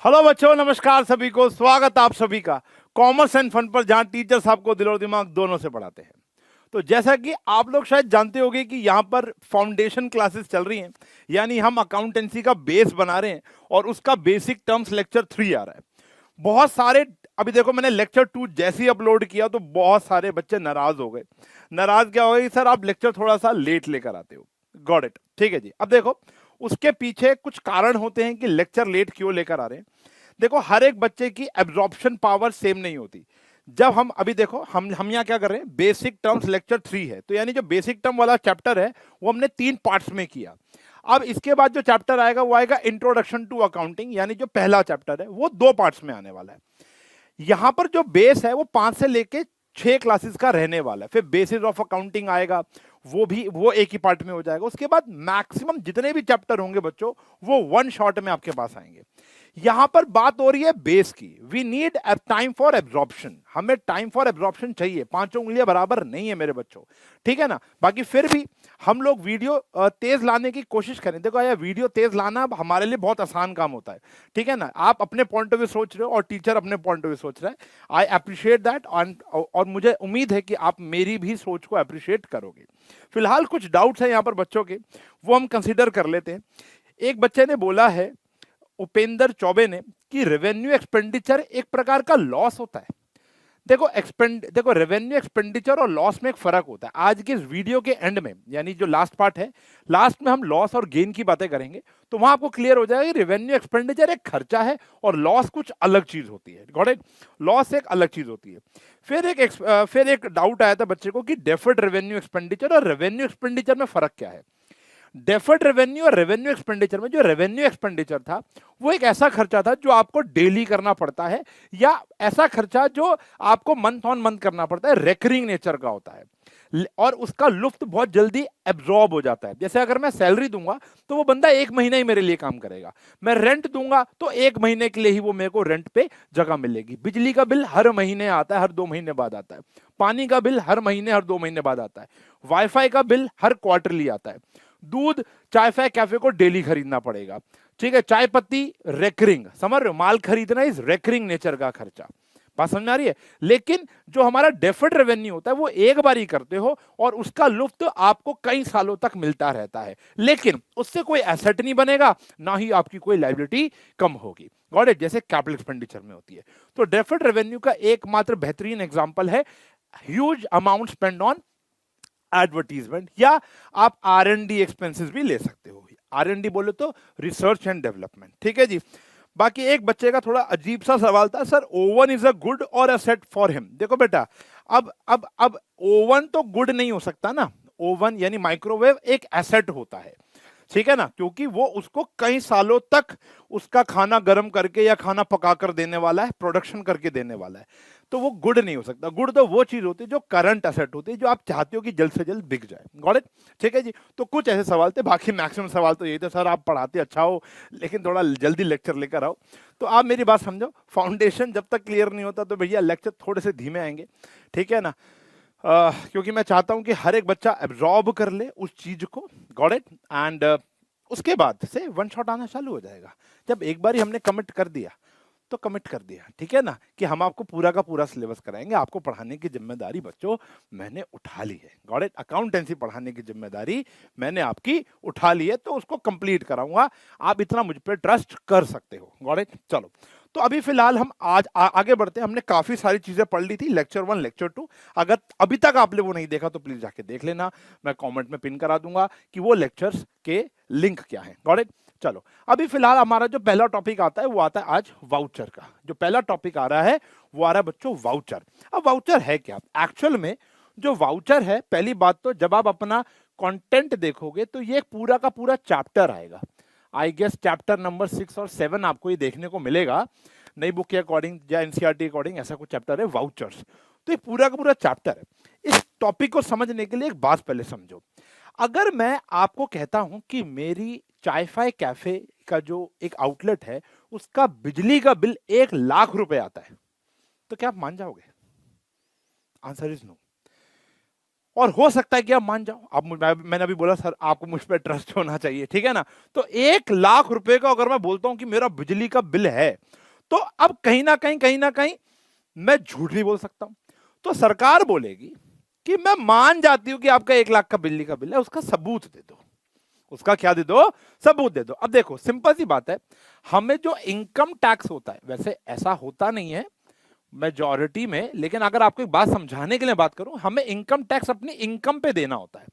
Hello बच्चों, नमस्कार सभी को। स्वागत आप सभी का कॉमर्स एंड फन पर, जहां टीचर्स आपको दिल और दिमाग दोनों से पढ़ाते हैं। तो जैसा कि आप लोग शायद जानते होंगे कि यहाँ पर फाउंडेशन क्लासेस चल रही हैं, यानी हम अकाउंटेंसी का बेस बना रहे हैं और उसका बेसिक टर्म्स लेक्चर 3 आ रहा है। बहुत सारे, अभी देखो मैंने लेक्चर 2 जैसे ही अपलोड किया तो बहुत सारे बच्चे नाराज हो गए। नाराज क्या हो गए, सर आप लेक्चर थोड़ा सा लेट लेकर आते हो। गॉट इट, ठीक है जी। अब देखो उसके पीछे कुछ कारण होते हैं कि लेक्चर लेट क्यों लेकर आ रहे हैं। देखो हर एक बच्चे की एब्जॉर्प्शन पावर सेम नहीं होती। जब हम अभी देखो हम यहाँ क्या कर रहे हैं, बेसिक टर्म्स लेक्चर 3 है, तो यानी जो बेसिक टर्म वाला चैप्टर है वो हमने 3 पार्ट्स में किया। अब इसके बाद जो चैप्टर आएगा वो आएगा इंट्रोडक्शन टू अकाउंटिंग, यानी जो पहला चैप्टर है वो 2 पार्ट्स में आने वाला है। यहां पर जो बेस है वो 5 से लेके 6 क्लासेस का रहने वाला है। फिर बेसिस ऑफ अकाउंटिंग आएगा, वो एक ही पार्ट में हो जाएगा। उसके बाद मैक्सिमम जितने भी चैप्टर होंगे बच्चों, वो वन शॉट में आपके पास आएंगे। यहां पर बात हो रही है बेस की। We need time for absorption, हमें टाइम फॉर एब्जॉर्प्शन चाहिए। 5 उंगलियां बराबर नहीं है मेरे बच्चों, ठीक है ना। बाकी फिर भी हम लोग वीडियो तेज लाने की कोशिश करें। देखो यार, वीडियो तेज लाना हमारे लिए बहुत आसान काम होता है, ठीक है ना। आप अपने पॉइंट ऑफ व्यू सोच रहे हो और टीचर अपने पॉइंट ऑफ व्यू सोच रहा है। आई अप्रिशिएट दैट, और मुझे उम्मीद है कि आप मेरी भी सोच को अप्रिशिएट करोगे। फिलहाल कुछ डाउट्स हैं यहाँ पर बच्चों के, वो हम कंसिडर कर लेते हैं। एक बच्चे ने बोला है, उपेंद्र चौबे ने, कि रेवेन्यू एक्सपेंडिचर एक प्रकार का लॉस होता है। देखो रेवेन्यू एक्सपेंडिचर और लॉस में एक फर्क होता है। आज के इस वीडियो के एंड में, यानी जो लास्ट पार्ट है, लास्ट में हम लॉस और गेन की बातें करेंगे, तो वहां आपको क्लियर हो जाएगा कि रेवेन्यू एक्सपेंडिचर एक खर्चा है और लॉस कुछ अलग चीज होती है। Got it? लॉस एक अलग चीज होती है। फिर एक डाउट आया था बच्चे को कि डेफर्ड रेवेन्यू एक्सपेंडिचर और रेवेन्यू एक्सपेंडिचर में फर्क क्या है। डेफर्ड रेवेन्यू और रेवेन्यू एक्सपेंडिचर में, जो रेवेन्यू एक्सपेंडिचर था वो एक ऐसा खर्चा था जो आपको डेली करना पड़ता है, या ऐसा खर्चा जो आपको मंथ ऑन मंथ करना पड़ता है, रेकरिंग नेचर का होता है, और उसका लुफ्त बहुत जल्दी एब्जॉर्ब हो जाता है। जैसे अगर मैं सैलरी दूंगा तो वो बंदा 1 महीना ही मेरे लिए काम करेगा। मैं रेंट दूंगा तो 1 महीने के लिए ही वो मेरे को रेंट पे जगह मिलेगी। बिजली का बिल हर महीने आता है, हर 2 महीने बाद आता है। पानी का बिल हर महीने, हर 2 महीने बाद आता है। वाईफाई का बिल हर क्वार्टरली आता है। दूध, चाय फाय कैफे को डेली खरीदना पड़ेगा, ठीक है। चाय पत्ती रेकरिंग, समझ रहे हो, माल खरीदना इज रेकरिंग नेचर का खर्चा। बात समझ में आ रही है? लेकिन जो हमारा डेफर्ड रेवेन्यू होता है वो एक बार ही करते हो और उसका लुफ्त आपको कई सालों तक मिलता रहता है, लेकिन उससे कोई एसेट नहीं बनेगा, ना ही आपकी कोई लायबिलिटी कम होगी। Got it? जैसे कैपिटल एक्सपेंडिचर में होती है। तो डेफर्ड रेवेन्यू का एकमात्र बेहतरीन एग्जांपल है huge amount spend on advertisement, या आप R&D एक्सपेंसेस भी ले सकते हो। R&D बोले तो रिसर्च एंड डेवलपमेंट, ठीक है जी। बाकी एक बच्चे का थोड़ा अजीब सा सवाल था, sir oven is a good और असेट फॉर हिम। देखो बेटा, अब ओवन तो गुड नहीं हो सकता ना। ओवन यानी माइक्रोवेव एक एसेट होता है, ठीक है ना, क्योंकि वो उसको कई सालों तक उसका खाना गर्म करके या खाना पका कर देने वाला है, प्रोडक्शन करके देने वाला है। तो वो गुड नहीं हो सकता। गुड तो वो चीज होती है जो करंट एसेट होती है, जो आप चाहते हो कि जल्द से जल्द बिक जाए। Got it? ठीक है जी। तो कुछ ऐसे सवाल थे, बाकी मैक्सिमम सवाल तो यही थे, सर आप पढ़ाते अच्छा हो लेकिन थोड़ा जल्दी लेक्चर लेकर आओ। तो आप मेरी बात समझो, फाउंडेशन जब तक क्लियर नहीं होता तो भैया लेक्चर थोड़े से धीमे आएंगे, ठीक है ना। क्योंकि मैं चाहता हूं कि हर एक बच्चा एब्जॉर्ब कर ले उस चीज को। Got it? एंड उसके बाद से वन शॉट आना चालू हो जाएगा। जब एक बार ही हमने कमिट कर दिया तो कमिट कर दिया, ठीक है ना, कि हम आपको पूरा का पूरा सिलेबस कराएंगे। आपको पढ़ाने की जिम्मेदारी बच्चों मैंने उठा ली है। Got it? अकाउंटेंसी पढ़ाने की जिम्मेदारी मैंने आपकी उठा ली है, तो उसको कंप्लीट कराऊंगा। आप इतना मुझ पर ट्रस्ट कर सकते हो। Got it? चलो, तो अभी फिलहाल हम आज आगे बढ़ते हैं। हमने काफी सारी चीजें पढ़ ली थी, लेक्चर 1, लेक्चर 2। अगर अभी तक आपने वो नहीं देखा तो प्लीज जाके देख लेना, मैं कमेंट में पिन करा दूंगा कि वो लेक्चर्स के लिंक क्या है। Got it? चलो, अभी फिलहाल हमारा जो पहला टॉपिक आता है वो आता है आज वाउचर का। जो पहला टॉपिक आ रहा है वो आ रहा है बच्चों वाउचर। अब वाउचर है क्या एक्चुअल में? जो वाउचर है, पहली बात तो जब आप अपना कंटेंट देखोगे तो ये पूरा का पूरा चैप्टर आएगा। आई गेस चैप्टर नंबर 6 और 7 आपको ये देखने को मिलेगा नई बुक के अकॉर्डिंग या एनसीईआरटी अकॉर्डिंग। ऐसा कुछ चैप्टर है वाउचर्स। तो ये पूरा का पूरा चैप्टर है। इस टॉपिक को समझने के लिए एक बात पहले समझो। अगर मैं आपको कहता हूं कि मेरी चाय कैफे का जो एक आउटलेट है उसका बिजली का बिल 1 लाख रुपए आता है, तो क्या आप मान जाओगे? Answer is no. और हो सकता है कि आप मान जाओ, मैंने अभी बोला सर आपको मुझ पर ट्रस्ट होना चाहिए, ठीक है ना। तो 1 लाख रुपए का अगर मैं बोलता हूं कि मेरा बिजली का बिल है, तो अब कहीं ना कहीं मैं झूठ भी बोल सकता हूं। तो सरकार बोलेगी कि मैं मान जाती हूं कि आपका 1 लाख का बिजली का बिल है, उसका सबूत दे दो। उसका क्या दे दो? सबूत दे दो। अब देखो सिंपल सी बात है, हमें जो इनकम टैक्स होता है, वैसे ऐसा होता नहीं है मेजॉरिटी में, लेकिन अगर आपको एक बात समझाने के लिए बात करूं, हमें इनकम टैक्स अपनी इनकम पे देना होता है।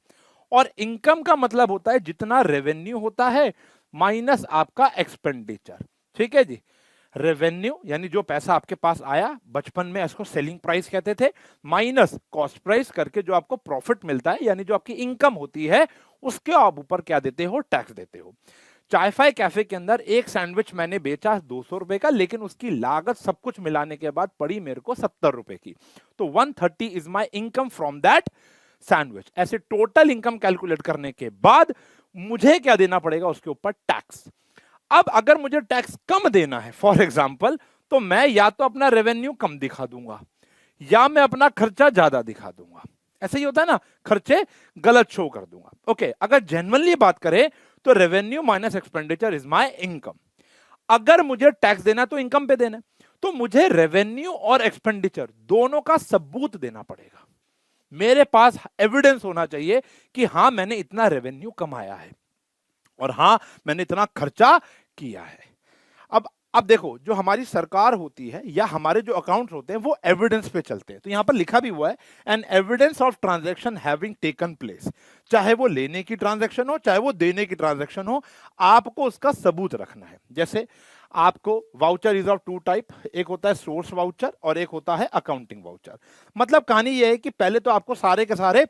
और इनकम का मतलब होता है जितना रेवेन्यू होता है माइनस आपका एक्सपेंडिचर, ठीक है जी। रेवेन्यू यानी जो पैसा आपके पास आया, बचपन में इसको सेलिंग प्राइस कहते थे, माइनस कॉस्ट प्राइस करके जो आपको प्रॉफिट मिलता है, यानी जो आपकी इनकम होती है, उसके आप ऊपर क्या देते हो? टैक्स देते हो। चाय फाई कैफे के अंदर एक सैंडविच मैंने बेचा 200 रुपए का, लेकिन उसकी लागत सब कुछ मिलाने के बाद पड़ी मेरे को 70 रुपए की। तो 130 is my income from that sandwich. ऐसे टोटल इनकम कैलकुलेट करने के बाद मुझे क्या देना पड़ेगा? उसके ऊपर टैक्स। अब अगर मुझे टैक्स कम देना है फॉर एग्जाम्पल, तो मैं या तो अपना रेवेन्यू कम दिखा दूंगा या मैं अपना खर्चा ज्यादा दिखा दूंगा। ऐसे ही होता है ना, खर्चे गलत शो कर दूंगा। ओके, अगर जेन्युइनली बात करें तो revenue minus expenditure is my income. अगर मुझे टैक्स देना है तो इनकम पे देना है, तो मुझे रेवेन्यू और एक्सपेंडिचर दोनों का सबूत देना पड़ेगा। मेरे पास एविडेंस होना चाहिए कि हां मैंने इतना रेवेन्यू कमाया है और हां मैंने इतना खर्चा किया है। अब देखो, जो हमारी सरकार होती है या हमारे जो अकाउंट्स होते हैं वो एविडेंस पे चलते हैं। तो यहां पर लिखा भी हुआ है, an evidence of transaction having taken place. चाहे वो लेने की ट्रांजैक्शन हो चाहे वो देने की ट्रांजैक्शन हो, आपको उसका सबूत रखना है। जैसे आपको voucher is of two type, एक होता है सोर्स वाउचर और एक होता है अकाउंटिंग वाउचर। मतलब कहानी यह है कि पहले तो आपको सारे के सारे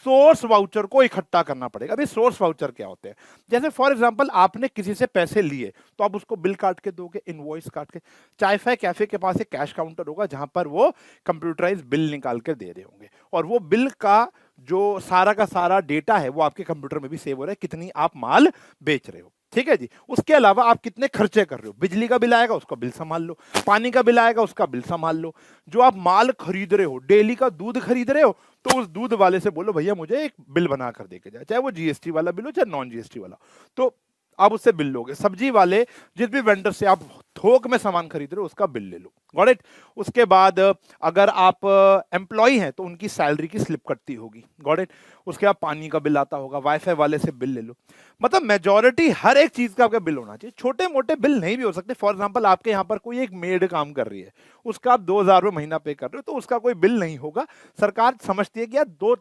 सोर्स वाउचर को इकट्ठा करना पड़ेगा। अभी सोर्स वाउचर क्या होते हैं? जैसे फॉर एग्जांपल आपने किसी से पैसे लिए तो आप उसको बिल काट के दोगे, इनवॉइस काट के। चाय फाई कैफे के पास एक कैश काउंटर होगा जहां पर वो कंप्यूटराइज बिल निकाल के दे रहे होंगे, और वो बिल का जो सारा का सारा डेटा है वो आपके कंप्यूटर में भी सेव हो रहा है, कितनी आप माल बेच रहे हो, ठीक है जी। उसके अलावा आप कितने खर्चे कर रहे हो, बिजली का बिल आएगा उसका बिल संभाल लो, पानी का बिल आएगा उसका बिल संभाल लो, जो आप माल खरीद रहे हो, डेली का दूध खरीद रहे हो, तो उस दूध वाले से बोलो भैया मुझे एक बिल बना कर देके जाए, चाहे वो जीएसटी वाला बिल हो चाहे नॉन जीएसटी वाला। तो आप उससे बिल लोगे। सब्जी वाले, जिस भी वेंडर से आप थोक में सामान खरीद रहे हो उसका बिल ले लो, गॉट इट। उसके बाद अगर आप एम्प्लॉय हैं तो उनकी सैलरी की स्लिप कटती होगी, गॉट इट। उसके बाद पानी का बिल आता होगा, वाईफाई वाले से बिल ले लो। मतलब मेजॉरिटी हर एक चीज का आपका बिल होना चाहिए। छोटे मोटे बिल नहीं भी हो सकते। फॉर एग्जांपल आपके यहाँ पर कोई एक मेड काम कर रही है, उसका आप 2000 रुपये महीना पे कर रहे हो, तो उसका कोई बिल नहीं होगा। सरकार समझती है कि यार दो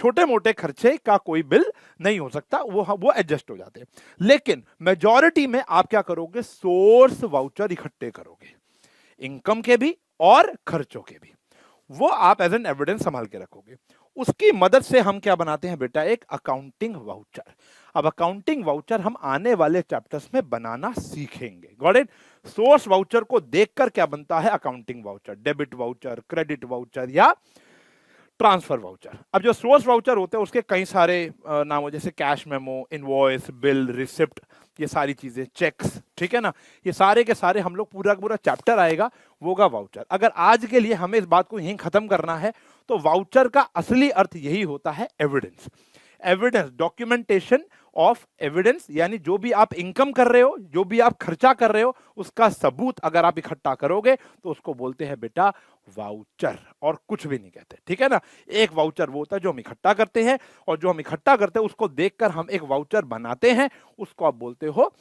छोटे मोटे खर्चे का कोई बिल नहीं हो सकता, वो एडजस्ट हो जाते हैं। लेकिन मेजॉरिटी में आप क्या करोगे? सोर्स वाउचर इकट्ठे करोगे, इनकम के भी और खर्चों के भी। वो आप एज एन एविडेंस संभाल के रखोगे। उसकी मदद से हम क्या बनाते हैं बेटा? एक अकाउंटिंग वाउचर। अब अकाउंटिंग वाउचर हम आने वाले चैप्टर्स में बनाना सीखेंगे, गॉट इट। सोर्स वाउचर को देखकर क्या बनता है accounting voucher? Debit voucher, credit voucher या ट्रांसफर वाउचर। अब जो सोर्स वाउचर होते हैं उसके कई सारे नाम हो, जैसे cash memo, invoice, bill, receipt, ये सारी चीजें, चेक्स, ठीक है ना। ये सारे के सारे हम लोग पूरा पूरा चैप्टर आएगा वो का वाउचर। अगर आज के लिए हमें इस बात को यहीं खत्म करना है तो वाउचर का असली अर्थ यही होता है evidence. Evidence, documentation of evidence, यानी जो भी आप इनकम कर रहे हो, जो भी आप खर्चा कर रहे हो, उसका सबूत अगर आप इकट्ठा करोगे तो उसको बोलते हैं बेटा वाउचर, और कुछ भी नहीं कहते, ठीक है ना। एक वाउचर वो होता है जो हम इकट्ठा करते हैं, और जो हम इकट्ठा करते हैं उसको देखकर हम एक वाउचर बनाते हैं, उसको आप बोलते हो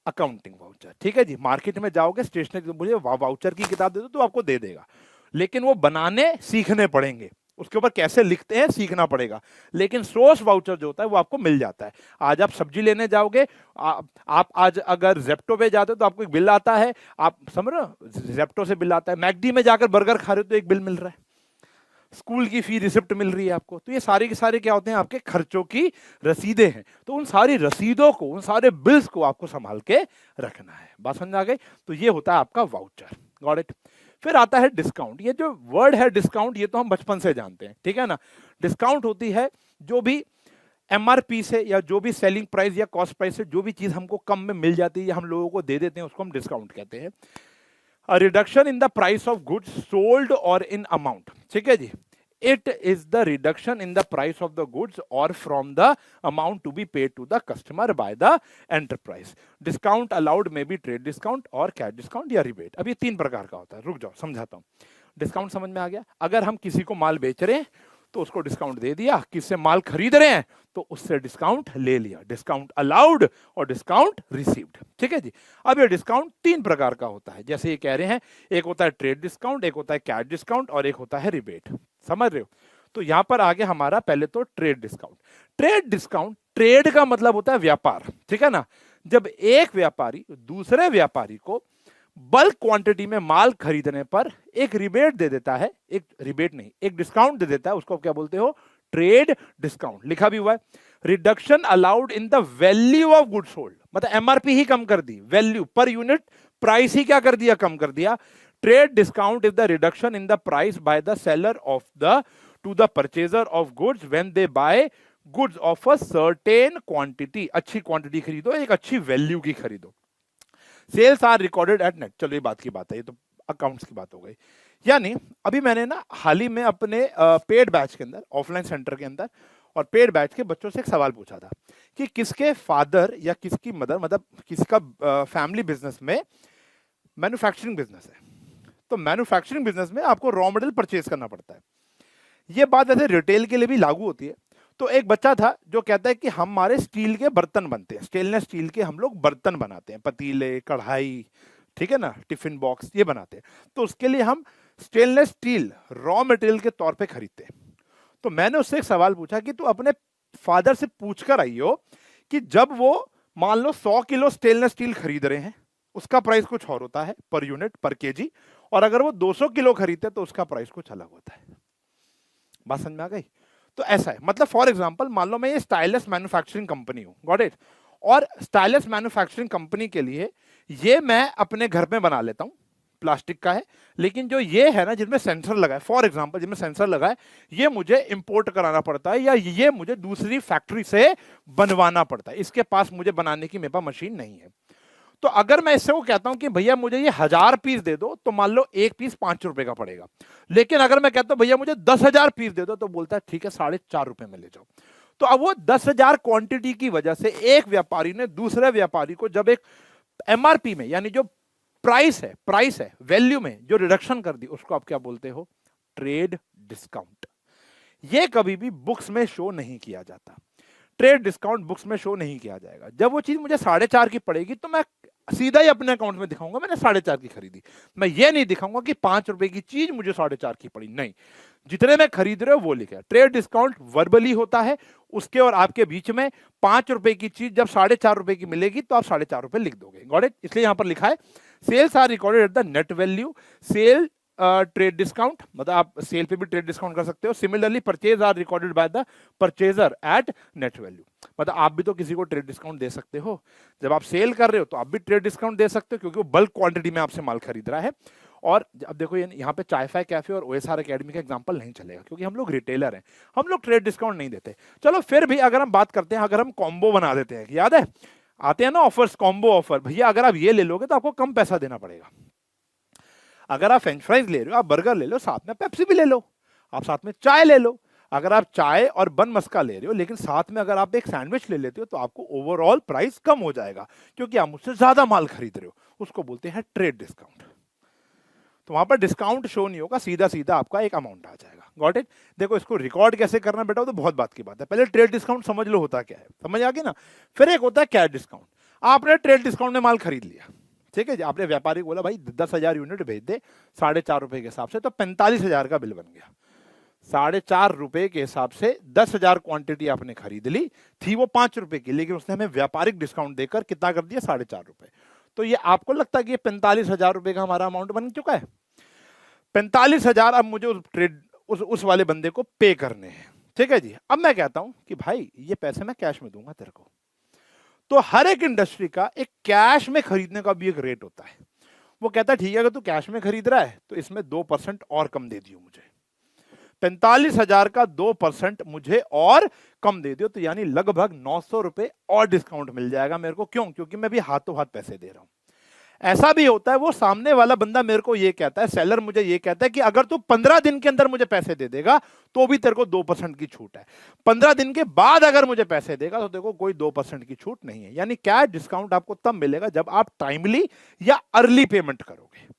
अकाउंटिंग वाउचर, ठीक है जी। मार्केट में जाओगे, स्टेशनरी मुझे वाउचर की किताब दे दो तो आपको दे देगा, लेकिन वो बनाने सीखने पड़ेंगे, उसके ऊपर कैसे लिखते हैं सीखना पड़ेगा। लेकिन सोर्स वाउचर जो होता है वो आपको मिल जाता है। आज आप सब्जी लेने जाओगे, आप आज अगर जेप्टो पे जाते हो तो आपको एक बिल आता है, आप समझ रहे हो, जेप्टो से बिल आता है। मैकडी में जाकर बर्गर खा रहे हो तो एक बिल मिल रहा है, स्कूल की फी रिसिप्ट मिल रही है आपको। तो ये सारे के सारे क्या होते हैं? आपके खर्चों की रसीदें हैं। तो उन सारी रसीदों को, उन सारे बिल्स को आपको संभाल के रखना है। बात समझ आ गई? तो ये होता है आपका वाउचर, गॉट इट। फिर आता है डिस्काउंट। ये जो वर्ड है डिस्काउंट, ये तो हम बचपन से जानते हैं, ठीक है ना। डिस्काउंट होती है जो भी एमआरपी से या जो भी सेलिंग प्राइस या कॉस्ट प्राइस से जो भी चीज हमको कम में मिल जाती है या हम लोगों को दे देते हैं उसको हम डिस्काउंट कहते हैं। A reduction in the price of goods sold और इन अमाउंट, ठीक है जी। it is the reduction in the price of the goods or from the amount to be paid to the customer by the enterprise. Discount allowed may be trade discount और cash discount या rebate. अब ये तीन प्रकार का होता है, रुक जाओ समझाता हूँ. डिस्काउंट समझ में आ गया? अगर हम किसी को माल बेच रहे हैं तो उसको डिस्काउंट दे दिया, किससे माल खरीद रहे हैं तो उससे डिस्काउंट ले लिया. डिस्काउंट अलाउड और डिस्काउंट रिसीव्ड. ठीक है जी. अब ये डिस्काउंट तीन प्रकार का होता है, जैसे ये कह रहे हैं, एक होता है ट्रेड डिस्काउंट, एक होता है कैश डिस्काउंट और एक होता है रिबेट. समझ रहे हो? तो यहां पर आगे हमारा पहले तो trade discount. Trade discount, trade का मतलब होता है व्यापार. ठीक है ना? जब एक व्यापारी दूसरे व्यापारी को बल्क क्वांटिटी में माल खरीदने पर एक रिबेट दे देता है, एक रिबेट नहीं, एक डिस्काउंट दे देता है, उसको क्या बोलते हो? Trade discount. लिखा भी हुआ है. Reduction allowed in the value of good sold, मतलब एमआरपी ही कम कर दी, वैल्यू पर यूनिट प्राइस ही क्या कर दिया? कम कर दिया. Trade discount is the reduction in the price by the seller of the to the purchaser of goods when they buy goods of a certain quantity. अच्छी क्वांटिटी खरीदो, एक अच्छी वैल्यू की खरीदो. Sales are recorded at net. चलो ये बात की बात है, ये तो अकाउंट्स की बात हो गई. यानी अभी मैंने ना हाल ही में अपने पेड बैच के अंदर, ऑफलाइन सेंटर के अंदर और पेड बैच के बच्चों से एक सवाल पूछा था कि किसके फादर या किसकी मदर, मतलब किसका फैमिली बिजनेस में मैन्युफैक्चरिंग बिजनेस है. तो मैन्युफैक्चरिंग बिजनेस में आपको रॉ मटेरियल परचेज करना पड़ता है. ये बात ऐसे रिटेल के लिए भी लागू होती है. तो एक बच्चा था जो कहता है कि हमारे स्टील के बर्तन बनते हैं, स्टेनलेस स्टील के हम लोग बर्तन बनाते हैं, पतीले, कढ़ाई, ठीक है ना, टिफिन बॉक्स, ये बनाते हैं. तो उसके लिए हम स्टेनलेस स्टील रॉ मटेरियल के तौर पे खरीदते हैं. तो मैंने उससे एक सवाल पूछा कि तू अपने फादर से पूछ कर आई हो कि जब वो मान लो 100 किलो स्टेनलेस स्टील खरीद रहे हैं, उसका प्राइस कुछ और होता है पर यूनिट, पर केजी, और अगर वो 200 किलो खरीदते तो उसका प्राइस कुछ अलग होता है. बात समझ में आ गई? तो ऐसा है, मतलब फॉर एग्जांपल मान लो मैं ये स्टाइलिश मैन्युफैक्चरिंग कंपनी हूं, गॉट इट, और स्टाइलिश मैन्युफैक्चरिंग कंपनी के लिए ये मैं अपने घर में बना लेता हूं, प्लास्टिक का है, लेकिन जो ये है ना जिसमें सेंसर लगा है, फॉर एग्जांपल जिसमें सेंसर लगा है, ये मुझे इंपोर्ट कराना पड़ता है या ये मुझे दूसरी फैक्ट्री से बनवाना पड़ता है. इसके पास मुझे बनाने की मेरे पास मशीन नहीं है. तो अगर मैं इससे वो कहता हूं कि भैया मुझे ये 1000 पीस दे दो, तो मान लो एक पीस 5 रुपए का पड़ेगा. लेकिन अगर मैं कहता हूं भैया मुझे 10,000 पीस दे दो, तो बोलता है ठीक है 4.5 रुपए में ले जाओ. तो अब वो 10,000 क्वांटिटी की वजह से एक व्यापारी ने दूसरे व्यापारी को जब एक एमआरपी में, यानी जो प्राइस है वैल्यू में जो रिडक्शन कर दी, उसको आप क्या बोलते हो? Trade discount. ये कभी भी बुक्स में शो नहीं किया जाता. ट्रेड डिस्काउंट बुक्स में शो नहीं किया जाएगा. जब वो चीज मुझे 4.5 की पड़ेगी तो मैं सीधा ही अपने अकाउंट में दिखाऊंगा मैंने 4.5 की खरीदी. मैं ये नहीं दिखाऊंगा कि 5 रुपए की चीज मुझे 4.5 की पड़ी. नहीं, जितने में खरीद रहे हो वो लिखा है. ट्रेड डिस्काउंट वर्बली होता है, उसके और आपके बीच में 5 रुपए की चीज जब 4.5 रुपए की मिलेगी तो आप 4.5 रुपए लिख दोगे. Got it? इसलिए यहां पर लिखा है sales are recorded at the net value. Sale trade discount, मतलब आप सेल पे भी ट्रेड डिस्काउंट कर सकते हो. Similarly purchase are recorded by the purchaser at net value. मतलब आप भी तो किसी को ट्रेड डिस्काउंट दे सकते हो. जब आप सेल कर रहे हो तो आप भी ट्रेड डिस्काउंट दे सकते हो, क्योंकि वो बल्क क्वांटिटी में आपसे माल खरीद रहा है. और अब देखो यहाँ पे चाय-फाय कैफे और ओएसआर एकेडमी का एग्जांपल नहीं चलेगा, क्योंकि हम लोग रिटेलर हैं, हम लोग ट्रेड डिस्काउंट नहीं देते. चलो फिर भी अगर हम बात करते हैं, अगर हम कॉम्बो बना देते हैं, याद है आते हैं ना ऑफर्स, कॉम्बो ऑफर, भैया अगर आप ये ले लोगे तो आपको कम पैसा देना पड़ेगा. अगर आप फ्रेंच फ्राइज ले रहे हो, आप बर्गर ले लो, साथ में पेप्सी भी ले लो, आप साथ में चाय ले लो. अगर आप चाय और बन मस्का ले रहे हो, लेकिन साथ में अगर आप एक सैंडविच ले लेते हो, तो आपको ओवरऑल प्राइस कम हो जाएगा, क्योंकि आप मुझसे ज्यादा माल खरीद रहे हो. उसको बोलते हैं ट्रेड डिस्काउंट. तो वहां पर डिस्काउंट शो नहीं होगा, सीधा सीधा आपका एक अमाउंट आ जाएगा. Got it? देखो इसको रिकॉर्ड कैसे करना बेटा, तो बहुत बात की बात है. पहले ट्रेड डिस्काउंट समझ लो होता क्या है, समझ आ गई ना. फिर एक होता है कैश डिस्काउंट. आपने ट्रेड डिस्काउंट में माल खरीद लिया, ठीक है जी, आपने व्यापारी को बोला भाई 10,000 यूनिट भेज दे 4.5 रुपए के हिसाब से, तो 45,000 का बिल बन गया. 4.5 रुपए के हिसाब से 10,000 क्वांटिटी आपने खरीद ली थी, वो 5 रुपए की, लेकिन उसने हमें व्यापारिक डिस्काउंट देकर कितना कर दिया? 4.5 रुपए. तो ये आपको लगता है कि 45,000 रुपए का हमारा अमाउंट बन चुका है. 45,000 अब मुझे उस वाले बंदे को पे करने हैं, ठीक है जी. अब मैं कहता हूं कि भाई ये पैसे मैं कैश में दूंगा तेरे को. तो हर एक इंडस्ट्री का एक कैश में खरीदने का भी एक रेट होता है. वो कहता है ठीक है अगर तू कैश में खरीद रहा है तो इसमें 2% और कम दे दियो मुझे. 45,000 का 2% मुझे और कम दे दियो, तो यानी लगभग 900 रुपए और डिस्काउंट मिल जाएगा मेरे को. क्यों? क्योंकि मैं भी हाथों हाथ पैसे दे रहा हूं. ऐसा भी होता है, वो सामने वाला बंदा मेरे को ये कहता है, सेलर मुझे ये कहता है कि अगर तू 15 दिन के अंदर मुझे पैसे दे देगा तो भी तेरे को 2% की छूट है, 15 दिन के बाद अगर मुझे पैसे देगा तो देखो कोई 2% की छूट नहीं है। यानी कैश डिस्काउंट आपको तब मिलेगा जब आप टाइमली या अर्ली पेमेंट करोगे।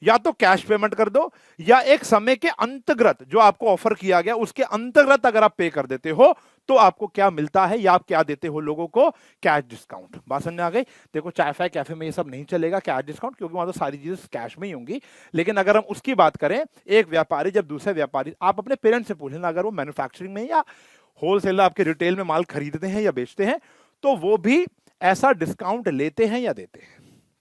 या तो कैश पेमेंट कर दो, या एक समय के अंतर्गत जो आपको ऑफर किया गया उसके अंतर्गत अगर आप पे कर देते हो तो आपको क्या मिलता है, या आप क्या देते हो लोगों को, कैश डिस्काउंट। बात समझ में आ गई? देखो चाय फाय कैफे में ये सब नहीं चलेगा कैश डिस्काउंट, क्योंकि वहां तो सारी चीजें कैश में ही होंगी। लेकिन अगर हम उसकी बात करें, एक व्यापारी जब दूसरे व्यापारी, आप अपने पेरेंट्स से पूछ लेना, अगर वो मैन्युफैक्चरिंग में या होलसेलर आपके रिटेल में माल खरीदते हैं या बेचते हैं, तो वो भी ऐसा डिस्काउंट लेते हैं या देते हैं।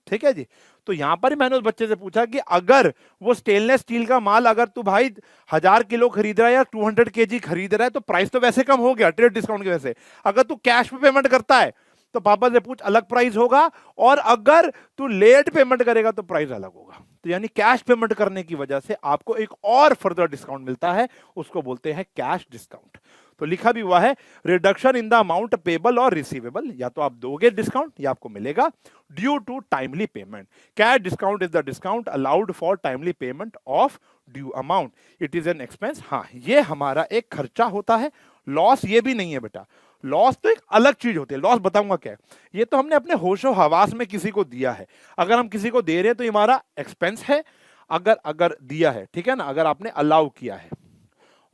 ठीक है जी। तो यहां पर ही मैंने उस बच्चे से पूछा कि अगर वो स्टेनलेस स्टील का माल अगर तू भाई 1000 किलो खरीद रहा है या 200 केजी खरीद रहा है तो प्राइस तो वैसे कम हो गया ट्रेड डिस्काउंट की वजह से। अगर तू कैश पे पेमेंट करता है तो पापा से पूछ, अलग प्राइस होगा, और अगर तू लेट पेमेंट करेगा तो प्राइस अलग होगा। तो यानी कैश पेमेंट करने की वजह से आपको एक और फर्दर डिस्काउंट मिलता है, उसको बोलते हैं कैश डिस्काउंट। तो लिखा भी हुआ है reduction in the amount payable और रिसीवेबल, या तो आप दोगे डिस्काउंट या आपको मिलेगा due to timely payment. Cash discount is the discount allowed for timely payment of due amount, it is an expense. हाँ, ये हमारा एक खर्चा होता है, लॉस ये भी नहीं है बेटा। लॉस तो एक अलग चीज होती है। लॉस बताऊंगा क्या है। ये तो हमने अपने होशो हवास में किसी को दिया है। अगर हम किसी को दे रहे हैं तो ये हमारा एक्सपेंस है, अगर दिया है, ठीक है ना, अगर आपने अलाउ किया है।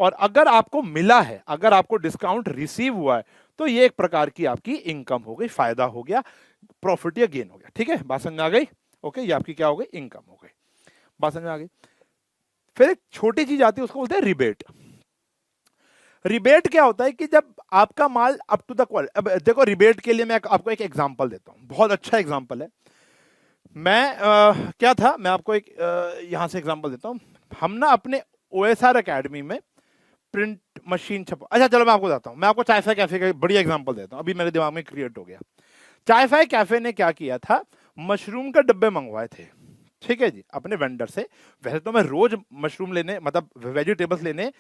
और अगर आपको मिला है, अगर आपको डिस्काउंट रिसीव हुआ है, तो ये एक प्रकार की आपकी इनकम हो गई, फायदा हो गया, प्रॉफिट या गेन हो गया। ठीक है, बात समझ में आ गई? ओके, ये आपकी क्या हो गई, इनकम हो गई। बात समझ में आ गई? फिर एक छोटी चीज आती है, उसको बोलते हैं रिबेट। रिबेट क्या होता है कि जब आपका माल अप टू द क्वालिटी, अब देखो रिबेट के लिए मैं आपको एक एग्जांपल देता हूं, बहुत अच्छा एग्जांपल है। मैं क्या था, मैं आपको एक यहां से एग्जांपल देता हूं। हम ना अपने OSR एकेडमी में प्रिंट मशीन छपा, अच्छा चलो मैं आपको बताता हूं। मैं आपको चाय फाय कैफे का बढ़िया एग्जांपल देता हूं, अभी मेरे दिमाग में क्रिएट हो गया। चाय फाय कैफे ने क्या किया था, मशरूम के डब्बे मंगवाए थे, ठीक है जी, अपने वेंडर से। वैसे तो मैं रोज मशरूम लेने, मतलब वेजिटेबल्स लेने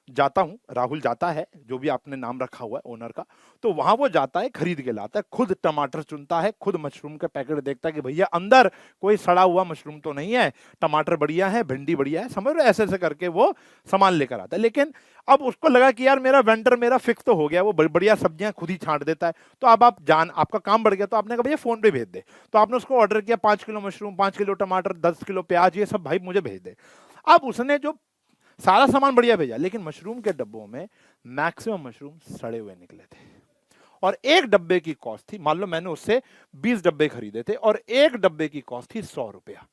जाता हूं, राहुल जाता है, जो भी आपने नाम रखा हुआ है ओनर का, तो वहां वो जाता है, खरीद के लाता है, खुद टमाटर चुनता है, खुद मशरूम का पैकेट देखता है कि भैया अंदर कोई सड़ा हुआ मशरूम तो नहीं है, टमाटर बढ़िया है, भिंडी बढ़िया है, समझ रहे, ऐसे ऐसे करके वो सामान लेकर आता है। लेकिन अब उसको लगा कि यार मेरा वेंडर मेरा फिक्स तो हो गया, वो बढ़िया सब्जियां खुद ही छांट देता है, तो अब आपका काम बढ़ गया, तो आपने कहा भैया फोन पे भेज दे। तो आपने उसको ऑर्डर किया 5 किलो मशरूम, 5 किलो टमाटर, 10 किलो प्याज, ये सब भाई मुझे भेज दे। अब उसने जो सारा सामान बढ़िया भेजा, लेकिन मशरूम के डब्बों में मैक्सिमम मशरूम सड़े हुए निकले थे। और एक डब्बे की कॉस्ट थी, मान लो मैंने उससे 20 डब्बे खरीदे थे, और एक डब्बे की कॉस्ट थी 100 रुपया।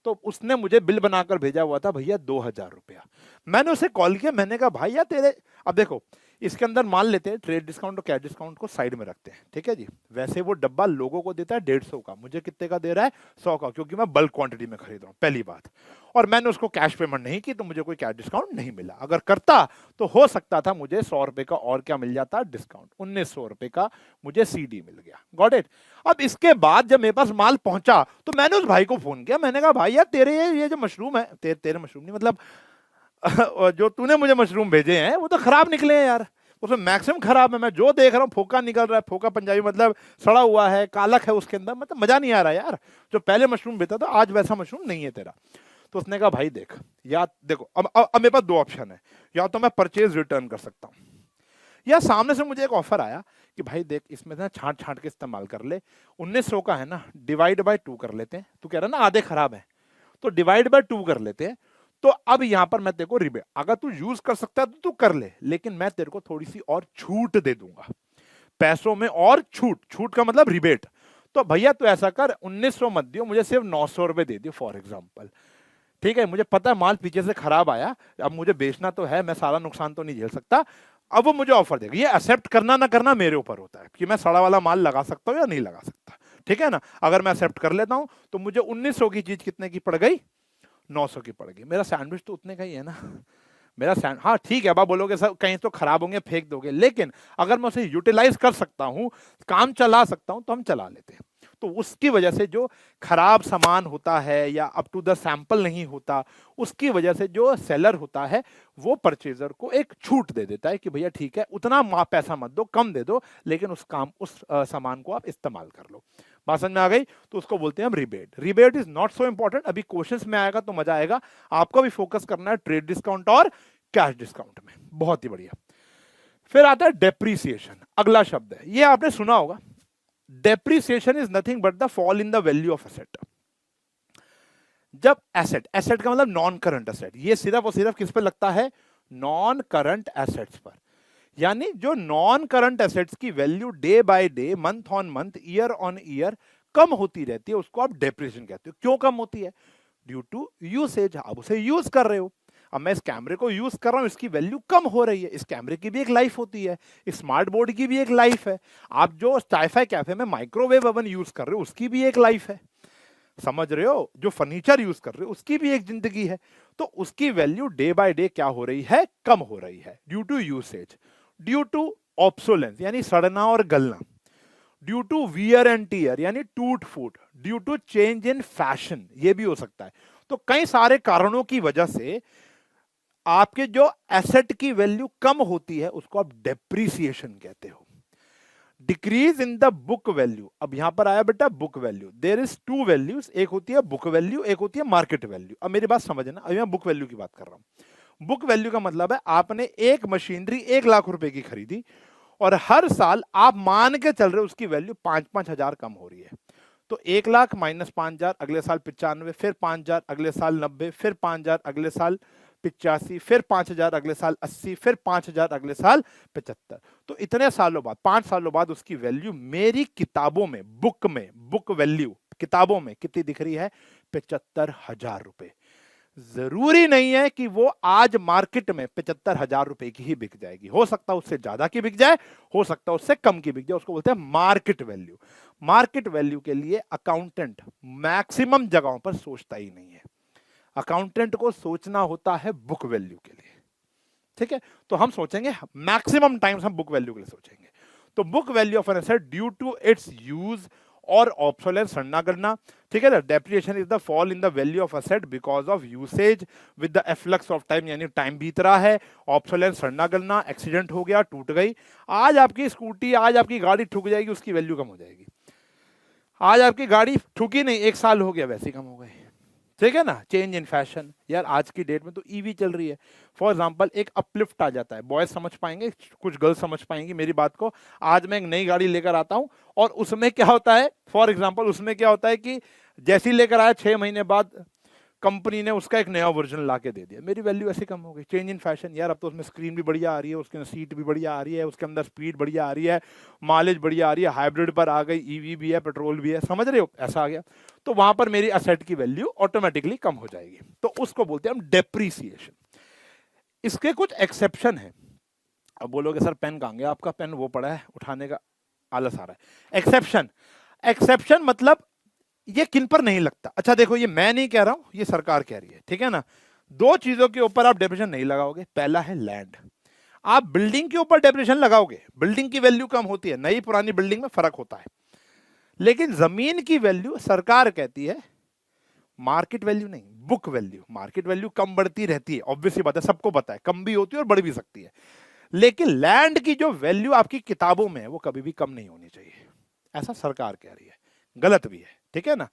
तो उसने मुझे बिल बनाकर भेजा हुआ था भैया 2000 रुपया। मैंने उसे कॉल किया, मैंने कहा भाई यार तेरे, अब देखो इसके अंदर मान लेते हैं ट्रेड डिस्काउंट और कैश डिस्काउंट को साइड में रखते हैं, ठीक है जी। वैसे वो डब्बा लोगों को देता है 150 का, मुझे कितने का दे रहा है, 100 का, क्योंकि मैं बल्क क्वांटिटी में खरीद रहा हूं, पहली बात। और मैंने उसको कैश पेमेंट नहीं की, तो मुझे कोई कैश डिस्काउंट नहीं मिला। अगर करता तो हो सकता था मुझे 100 रुपए का और क्या मिल जाता, डिस्काउंट, 1900 रुपए का मुझे CD मिल गया। Got it. अब इसके बाद जब मेरे पास माल पहुंचा तो मैंने उस भाई को फोन किया, मैंने कहा भाई यार तेरे ये जो मशरूम है, तेरे मशरूम नहीं, मतलब जो तूने मुझे मशरूम भेजे हैं वो तो खराब निकले हैं यार, उसमें मैक्सिमम खराब है। मैं जो देख रहा हूँ फोका निकल रहा है, फोका पंजाबी मतलब सड़ा हुआ है, कालक है उसके अंदर, मतलब मजा नहीं आ रहा यार। जो पहले मशरूम बेचा था आज वैसा मशरूम नहीं है तेरा। तो उसने कहा भाई देख, या देखो अब मेरे पास 2 ऑप्शन है, या तो मैं परचेज रिटर्न कर सकता हूँ, या सामने से मुझे एक ऑफर आया कि भाई देख इसमें ना छांट छांट के इस्तेमाल कर ले, 1900 का है ना, डिवाइड बाय 2 कर लेते हैं। तू कह रहा ना आधे खराब है, तो डिवाइड बाय 2 कर लेते हैं। तो अब यहां पर मैं तेरे को रिबेट, अगर तू यूज कर सकता है तो तू कर ले, लेकिन मैं तेरे को थोड़ी सी और छूट दे दूंगा, पैसों में और छूट। छूट का मतलब रिबेट। तो भैया तू ऐसा कर, 1900 मत दियो, मुझे सिर्फ 900 रुपए दे दियो फॉर एग्जाम्पल, ठीक है। मुझे पता है माल पीछे से खराब आया, अब मुझे बेचना तो है, मैं सारा नुकसान तो नहीं झेल सकता। अब वो मुझे ऑफर देगा, ये एक्सेप्ट करना ना करना मेरे ऊपर होता है कि मैं सड़ा वाला माल लगा सकता हूँ या नहीं लगा सकता, ठीक है ना। अगर मैं एक्सेप्ट कर लेता हूं तो मुझे 1900 की चीज कितने की पड़ गई, 900 की पड़ गई। मेरा सैंडविच तो उतने का ही है ना, मेरा हाँ ठीक है, अब आप बोलोगे सर कहीं तो खराब होंगे फेंक दोगे, लेकिन अगर मैं उसे यूटिलाइज कर सकता हूं, काम चला सकता हूं, तो हम चला लेते हैं। तो उसकी वजह से जो खराब सामान होता है या अप टू द सैंपल नहीं होता, उसकी वजह से जो सेलर होता है वो परचेजर को एक छूट दे देता है कि भैया ठीक है, उतना पैसा मत दो, कम दे दो, लेकिन उस सामान को आप इस्तेमाल कर लो। बात समझ में आ गई? तो उसको बोलते हैं हम rebate. Rebate is not so important, अभी क्वेश्चंस में आएगा तो मजा आएगा। आपको भी फोकस करना है ट्रेड डिस्काउंट और कैश डिस्काउंट में। बहुत ही बढ़िया। फिर आता है डेप्रीसिएशन, अगला शब्द है, ये आपने सुना होगा। Depreciation is nothing but the fall in the value of asset. जब एसेट, एसेट का मतलब नॉन करंट एसेट, ये सिर्फ और सिर्फ किस पे लगता है? नॉन करंट एसेट्स पर। यानी जो नॉन करंट एसेट्स की value day by day, month on month, year on year कम होती रहती है, उसको आप डेप्रिसिएशन कहते हो। क्यों कम होती है? ड्यू टू यूसेज, आप उसे यूज कर रहे हो। अब मैं इस कैमरे को यूज कर रहा हूं, इसकी वैल्यू कम हो रही है। इस कैमरे की भी एक लाइफ होती है, इस स्मार्ट बोर्ड की भी एक लाइफ है। आप जो चाय कैफे में माइक्रोवेव ओवन यूज कर रहे हो, उसकी भी एक लाइफ है। समझ रहे हो? जो फर्नीचर यूज कर रहे हो, उसकी भी एक जिंदगी है। तो उसकी वैल्यू डे बाय डे क्या हो रही है? कम हो रही है, due to usage, due to obsolescence यानी सड़ना और गलना, due to wear and tear यानी टूट फूट, due to change in fashion, ये भी हो सकता है। तो कई सारे कारणों की वजह से आपके जो एसेट की वैल्यू कम होती है, उसको आप डेप्रीसिएशन कहते हो। Decrease in the book value, अब यहां पर आया बेटा book value. There is two values, एक होती है बुक वैल्यू, एक होती है मार्केट वैल्यू। अब मेरी बात समझना, अभी मैं बुक वैल्यू की बात कर रहा हूं। बुक वैल्यू का मतलब है आपने एक मशीनरी 1 लाख रुपए की खरीदी और हर साल आप मान के चल रहे हो उसकी वैल्यू 5-5 हजार कम हो रही है। तो 1 लाख माइनस 5 हजार, अगले साल 95, फिर 5 हजार, अगले साल 90, फिर 5 हजार, अगले साल 85, फिर 5 हजार, अगले साल 80, फिर 5 हजार, अगले साल 75। तो इतने सालों बाद, 5 सालों बाद उसकी वैल्यू मेरी किताबों में, बुक में, बुक वैल्यू किताबों में कितनी दिख रही है? 75 हजार रुपए। जरूरी नहीं है कि वो आज मार्केट में 75 हजार रुपए की ही बिक जाएगी। हो सकता है उससे ज्यादा की बिक जाए, हो सकता है उससे कम की बिक जाए। उसको बोलते हैं मार्केट वैल्यू। मार्केट वैल्यू के लिए अकाउंटेंट मैक्सिमम जगहों पर सोचता ही नहीं है। अकाउंटेंट को सोचना होता है बुक वैल्यू के लिए। ठीक है, तो हम सोचेंगे मैक्सिमम टाइम्स हम बुक वैल्यू के लिए सोचेंगे। तो book value of an asset due to its use और ऑब्सोलेंस, सड़ना गलना। ठीक है ना। Depreciation is the fall in the value of asset because of usage with the efflux of time, यानी टाइम बीत रहा है। ऑब्सोलेंस, सड़ना गलना, एक्सीडेंट हो गया, टूट गई। आज आपकी स्कूटी, आज आपकी गाड़ी ठुक जाएगी, उसकी वैल्यू कम हो जाएगी। आज आपकी गाड़ी ठुकी नहीं, 1 साल हो गया, वैसे कम हो गई। ठीक है ना। चेंज इन फैशन, यार आज की डेट में तो ईवी चल रही है। फॉर एग्जांपल एक अपलिफ्ट आ जाता है, बॉयज समझ पाएंगे, कुछ गर्ल्स समझ पाएंगी मेरी बात को। आज मैं एक नई गाड़ी लेकर आता हूं और उसमें क्या होता है, फॉर एग्जांपल उसमें क्या होता है कि जैसी लेकर आया 6 महीने बाद कंपनी ने उसका एक नया वर्जन ला के दे दिया, मेरी वैल्यू ऐसे कम हो गई। चेंज इन फैशन, यार अब तो उसमें स्क्रीन भी बढ़िया आ रही है, उसके अंदर सीट भी बढ़िया आ रही है, उसके अंदर स्पीड बढ़िया आ रही है, माइलेज बढ़िया आ रही है, हाइब्रिड पर आ गई, ईवी भी है, पेट्रोल भी है, समझ रहे हो, ऐसा आ गया। तो वहां पर मेरी एसेट की वैल्यू ऑटोमेटिकली कम हो जाएगी। तो उसको बोलते हैं हम डेप्रीसिएशन। इसके कुछ एक्सेप्शन है। अब बोलोगे सर पेन कहाँ गया आपका? पेन वो पड़ा है, उठाने का आलस आ रहा है। एक्सेप्शन, एक्सेप्शन मतलब ये किन पर नहीं लगता। अच्छा देखो, ये मैं नहीं कह रहा हूं, ये सरकार कह रही है। ठीक है ना। 2 चीजों के ऊपर आप डेप्रिसिएशन नहीं लगाओगे। पहला है लैंड। आप बिल्डिंग के ऊपर डेप्रिसिएशन लगाओगे, बिल्डिंग की वैल्यू कम होती है, नई पुरानी बिल्डिंग में फर्क होता है। लेकिन जमीन की वैल्यू सरकार कहती है मार्केट वैल्यू नहीं, बुक वैल्यू। मार्केट वैल्यू कम बढ़ती रहती है, ऑब्वियसली बात है, सबको पता है, कम भी होती है और बढ़ भी सकती है। लेकिन लैंड की जो वैल्यू आपकी किताबों में है वो कभी भी कम नहीं होनी चाहिए, ऐसा सरकार कह रही है। गलत भी है। ठीक है ना।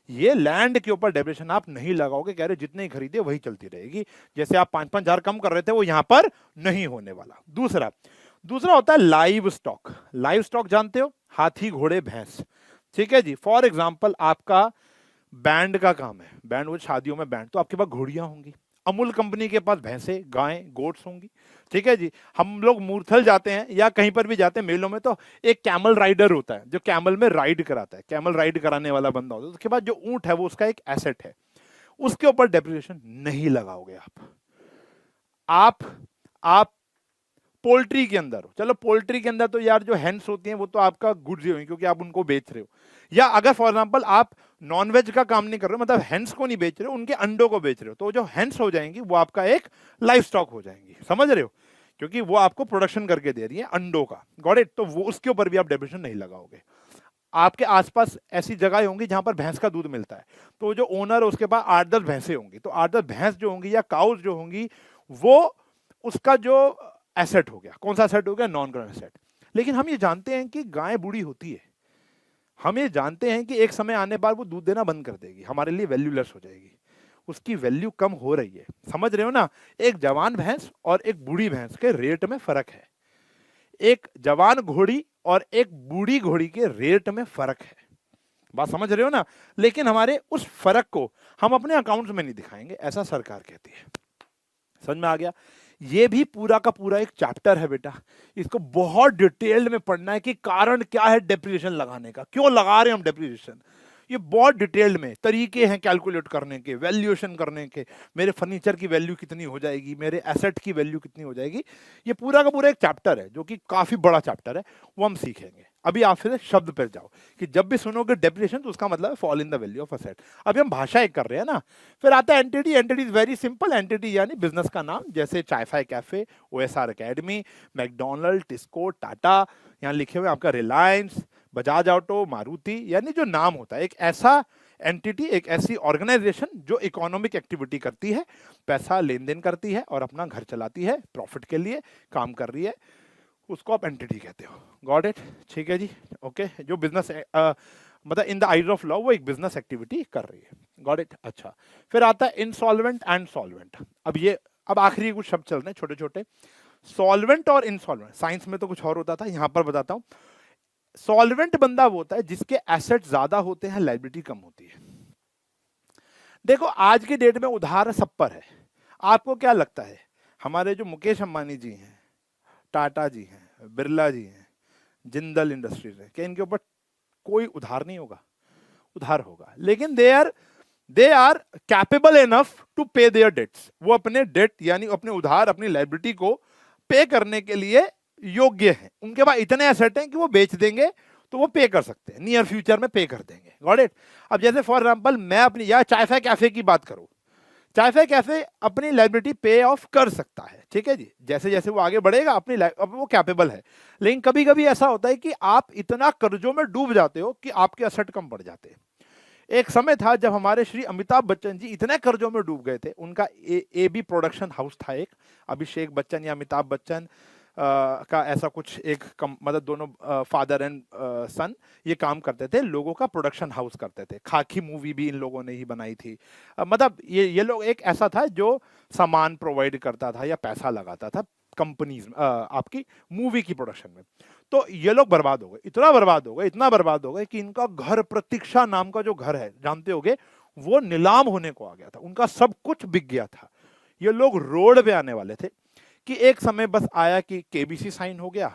ये लैंड के ऊपर डेप्रिसिएशन आप नहीं लगाओगे, कह रहे जितने खरीदे वही चलती रहेगी। जैसे आप 5-5 हजार कम कर रहे थे, वो यहां पर नहीं होने वाला। दूसरा होता है लाइव स्टॉक। लाइव स्टॉक जानते हो, हाथी, घोड़े, भैंस। ठीक है जी। फॉर एग्जाम्पल आपका बैंड का काम है, बैंड वो शादियों में बैंड, तो आपके पास घोड़ियां होंगी। अमूल कंपनी के पास भैंसे, गायें, गोट्स होंगी। ठीक है जी। हम लोग मूर्थल जाते हैं या कहीं पर भी जाते हैं मेलों में, तो एक कैमल राइडर होता है जो कैमल में राइड कराता है, कैमल राइड कराने वाला बंदा होता है। उसके बाद जो ऊंट है वो उसका एक एसेट है, उसके ऊपर डेप्रिसिएशन नहीं लगाओगे आप पोल्ट्री के अंदर हो, चलो पोल्ट्री के अंदर तो यार जो हेंस होती हैं वो तो आपका गुड्स ही होंगे क्योंकि आप उनको बेच रहे हो। या अगर फॉर एग्जांपल आप नॉनवेज का काम नहीं कर रहे हो, मतलब हेंस को नहीं बेच रहे हो, उनके अंडों को बेच रहे हो, तो जो हेंस हो जाएंगी वो आपका एक लाइफ स्टॉक हो जाएंगी। समझ रहे हो, क्योंकि वो आपको प्रोडक्शन करके दे रही है अंडों का। Got it. तो वो उसके ऊपर भी आप डेप्रिसिएशन नहीं लगाओगे। आपके आसपास ऐसी जगह होंगी जहां पर भैंस का दूध मिलता है, तो जो ओनर है उसके पास 8-10 भैंसे होंगी, तो 8-10 भैंस जो होंगी या काउज जो होंगी, वो उसका जो एसेट हो गया। कौन सा एसेट हो गया? Non current asset. लेकिन हम ये जानते हैं कि गाय बूढ़ी होती है, हम ये जानते हैं कि एक समय आने पर वो दूध देना बंद कर देगी, हमारे लिए वैल्यूलेस हो जाएगी, उसकी वैल्यू कम हो रही है। समझ रहे हो ना? एक जवान भैंस और एक बूढ़ी भैंस के रेट में फर्क है, एक जवान घोड़ी और एक बूढ़ी घोड़ी के रेट में फर्क है। बात समझ रहे हो ना? लेकिन हमारे उस फर्क को हम अपने अकाउंट्स में नहीं दिखाएंगे, ऐसा सरकार कहती है। समझ में आ गया? ये भी पूरा का पूरा एक चैप्टर है बेटा, इसको बहुत डिटेल्ड में पढ़ना है कि कारण क्या है डेप्रिसिएशन लगाने का, क्यों लगा रहे हैं हम डेप्रिसिएशन। ये बहुत डिटेल्ड में तरीके हैं कैलकुलेट करने के, वैल्यूएशन करने के, मेरे फर्नीचर की वैल्यू कितनी हो जाएगी, मेरे एसेट की वैल्यू कितनी हो जाएगी। ये पूरा का पूरा एक चैप्टर है जो कि काफी बड़ा चैप्टर है, वो हम सीखेंगे। अभी आप फिर शब्द पर जाओ कि जब भी सुनोगे डेप्रिसिएशन तो उसका मतलब है fall in the value of asset. अभी हम भाषा एक कर रहे हैं ना। फिर आता है entity. Entity is very simple, entity यानी बिजनेस का नाम, जैसे चाय cafe, OSR academy, McDonald, TISCO, Tata, यहाँ लिखे हुए आपका रिलायंस, बजाज ऑटो, मारुति, यानी जो नाम होता है एक ऐसा एंटिटी, एक ऐसी ऑर्गेनाइजेशन जो इकोनॉमिक एक्टिविटी करती है, पैसा लेन देन करती है और अपना घर चलाती है, प्रॉफिट के लिए काम कर रही है, उसको आप एंटिटी कहते हो। Got it? ठीक है जी, ओके। जो बिजनेस मतलब in the eyes of law वो एक बिजनेस एक्टिविटी कर रही है। Got it? अच्छा, फिर आता है इंसॉल्वेंट एंड सॉल्वेंट। अब आखिरी कुछ शब्द चल रहे हैं छोटे छोटे। सॉल्वेंट और इंसॉल्वेंट, साइंस में तो कुछ और होता था, यहां पर बताता हूं। सॉल्वेंट बंदा वो होता है जिसके एसेट ज्यादा होते हैं, लायबिलिटी कम होती है। देखो आज की डेट में उधार सब पर है। आपको क्या लगता है हमारे जो मुकेश अंबानी जी हैं, टाटा जी हैं, बिरला जी हैं, जिंदल इंडस्ट्रीज है, क्या इनके ऊपर कोई उधार नहीं होगा? उधार होगा, लेकिन they are capable enough to pay their debts. वो अपने डेट यानी अपने उधार, अपनी लायबिलिटी को पे करने के लिए योग्य हैं। उनके पास इतने एसेट हैं कि वो बेच देंगे तो वो पे कर सकते हैं, नियर फ्यूचर में पे कर देंगे। Got it? अब जैसे फॉर एग्जांपल मैं अपनी या चाय कैफे की बात करूं, चाय कैफे अपनी लायबिलिटी पे ऑफ कर सकता है, ठीक है जी। जैसे जैसे वो आगे बढ़ेगा अब वो कैपेबल है। लेकिन कभी कभी ऐसा होता है कि आप इतना कर्जों में डूब जाते हो कि आपके एसेट कम पड़ जाते हैं। एक समय था जब हमारे श्री अमिताभ बच्चन जी इतने कर्जों में डूब गए थे। उनका ए बी प्रोडक्शन हाउस था एक, अभिषेक बच्चन या अमिताभ बच्चन का ऐसा कुछ एक मतलब दोनों फादर एंड सन ये काम करते थे, लोगों का प्रोडक्शन हाउस करते थे। खाकी मूवी भी इन लोगों ने ही बनाई थी। मतलब ये लोग एक ऐसा था जो सामान प्रोवाइड करता था या पैसा लगाता था कंपनीज आपकी मूवी की प्रोडक्शन में। तो ये लोग बर्बाद हो गए, इतना बर्बाद हो गए, इतना बर्बाद हो गए कि इनका घर, प्रतीक्षा नाम का जो घर है जानते होगे, वो नीलाम होने को आ गया था। उनका सब कुछ बिक गया था। ये लोग रोड पे आने वाले थे कि एक समय बस आया कि केबीसी साइन हो गया,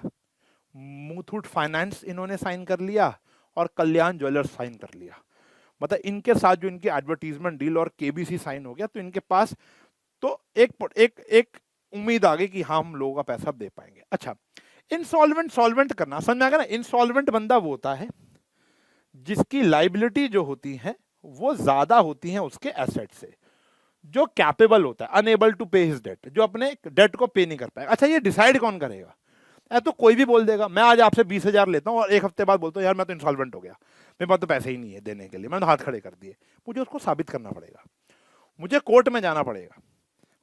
मुथूट फाइनेंस इन्होंने साइन कर लिया और कल्याण ज्वेलर्स साइन कर लिया। मतलब इनके साथ जो इनकी एडवर्टीजमेंट डील और केबीसी साइन हो गया तो इनके पास तो एक उम्मीद आ गई कि हाँ हम लोगों का पैसा दे पाएंगे। अच्छा, इंसॉल्वेंट सॉल्वेंट करना समझ में आ गया ना? इंसॉल्वेंट बंदा वो होता है जिसकी लाइबिलिटी जो होती है वो ज्यादा होती है उसके एसेट से, जो कैपेबल होता है, अनेबल टू पे हिज डेट, जो अपने डेट को पे नहीं कर पाएगा। अच्छा, ये डिसाइड कौन करेगा? तो कोई भी बोल देगा मैं आज आपसे 20,000 लेता हूं और एक हफ्ते बाद बोलता हूं यार मैं तो इंसॉल्वेंट हो गया, मेरे पास तो पैसे ही नहीं है देने के लिए, मैंने हाथ खड़े कर दिए। मुझे उसको साबित करना पड़ेगा, मुझे कोर्ट में जाना पड़ेगा,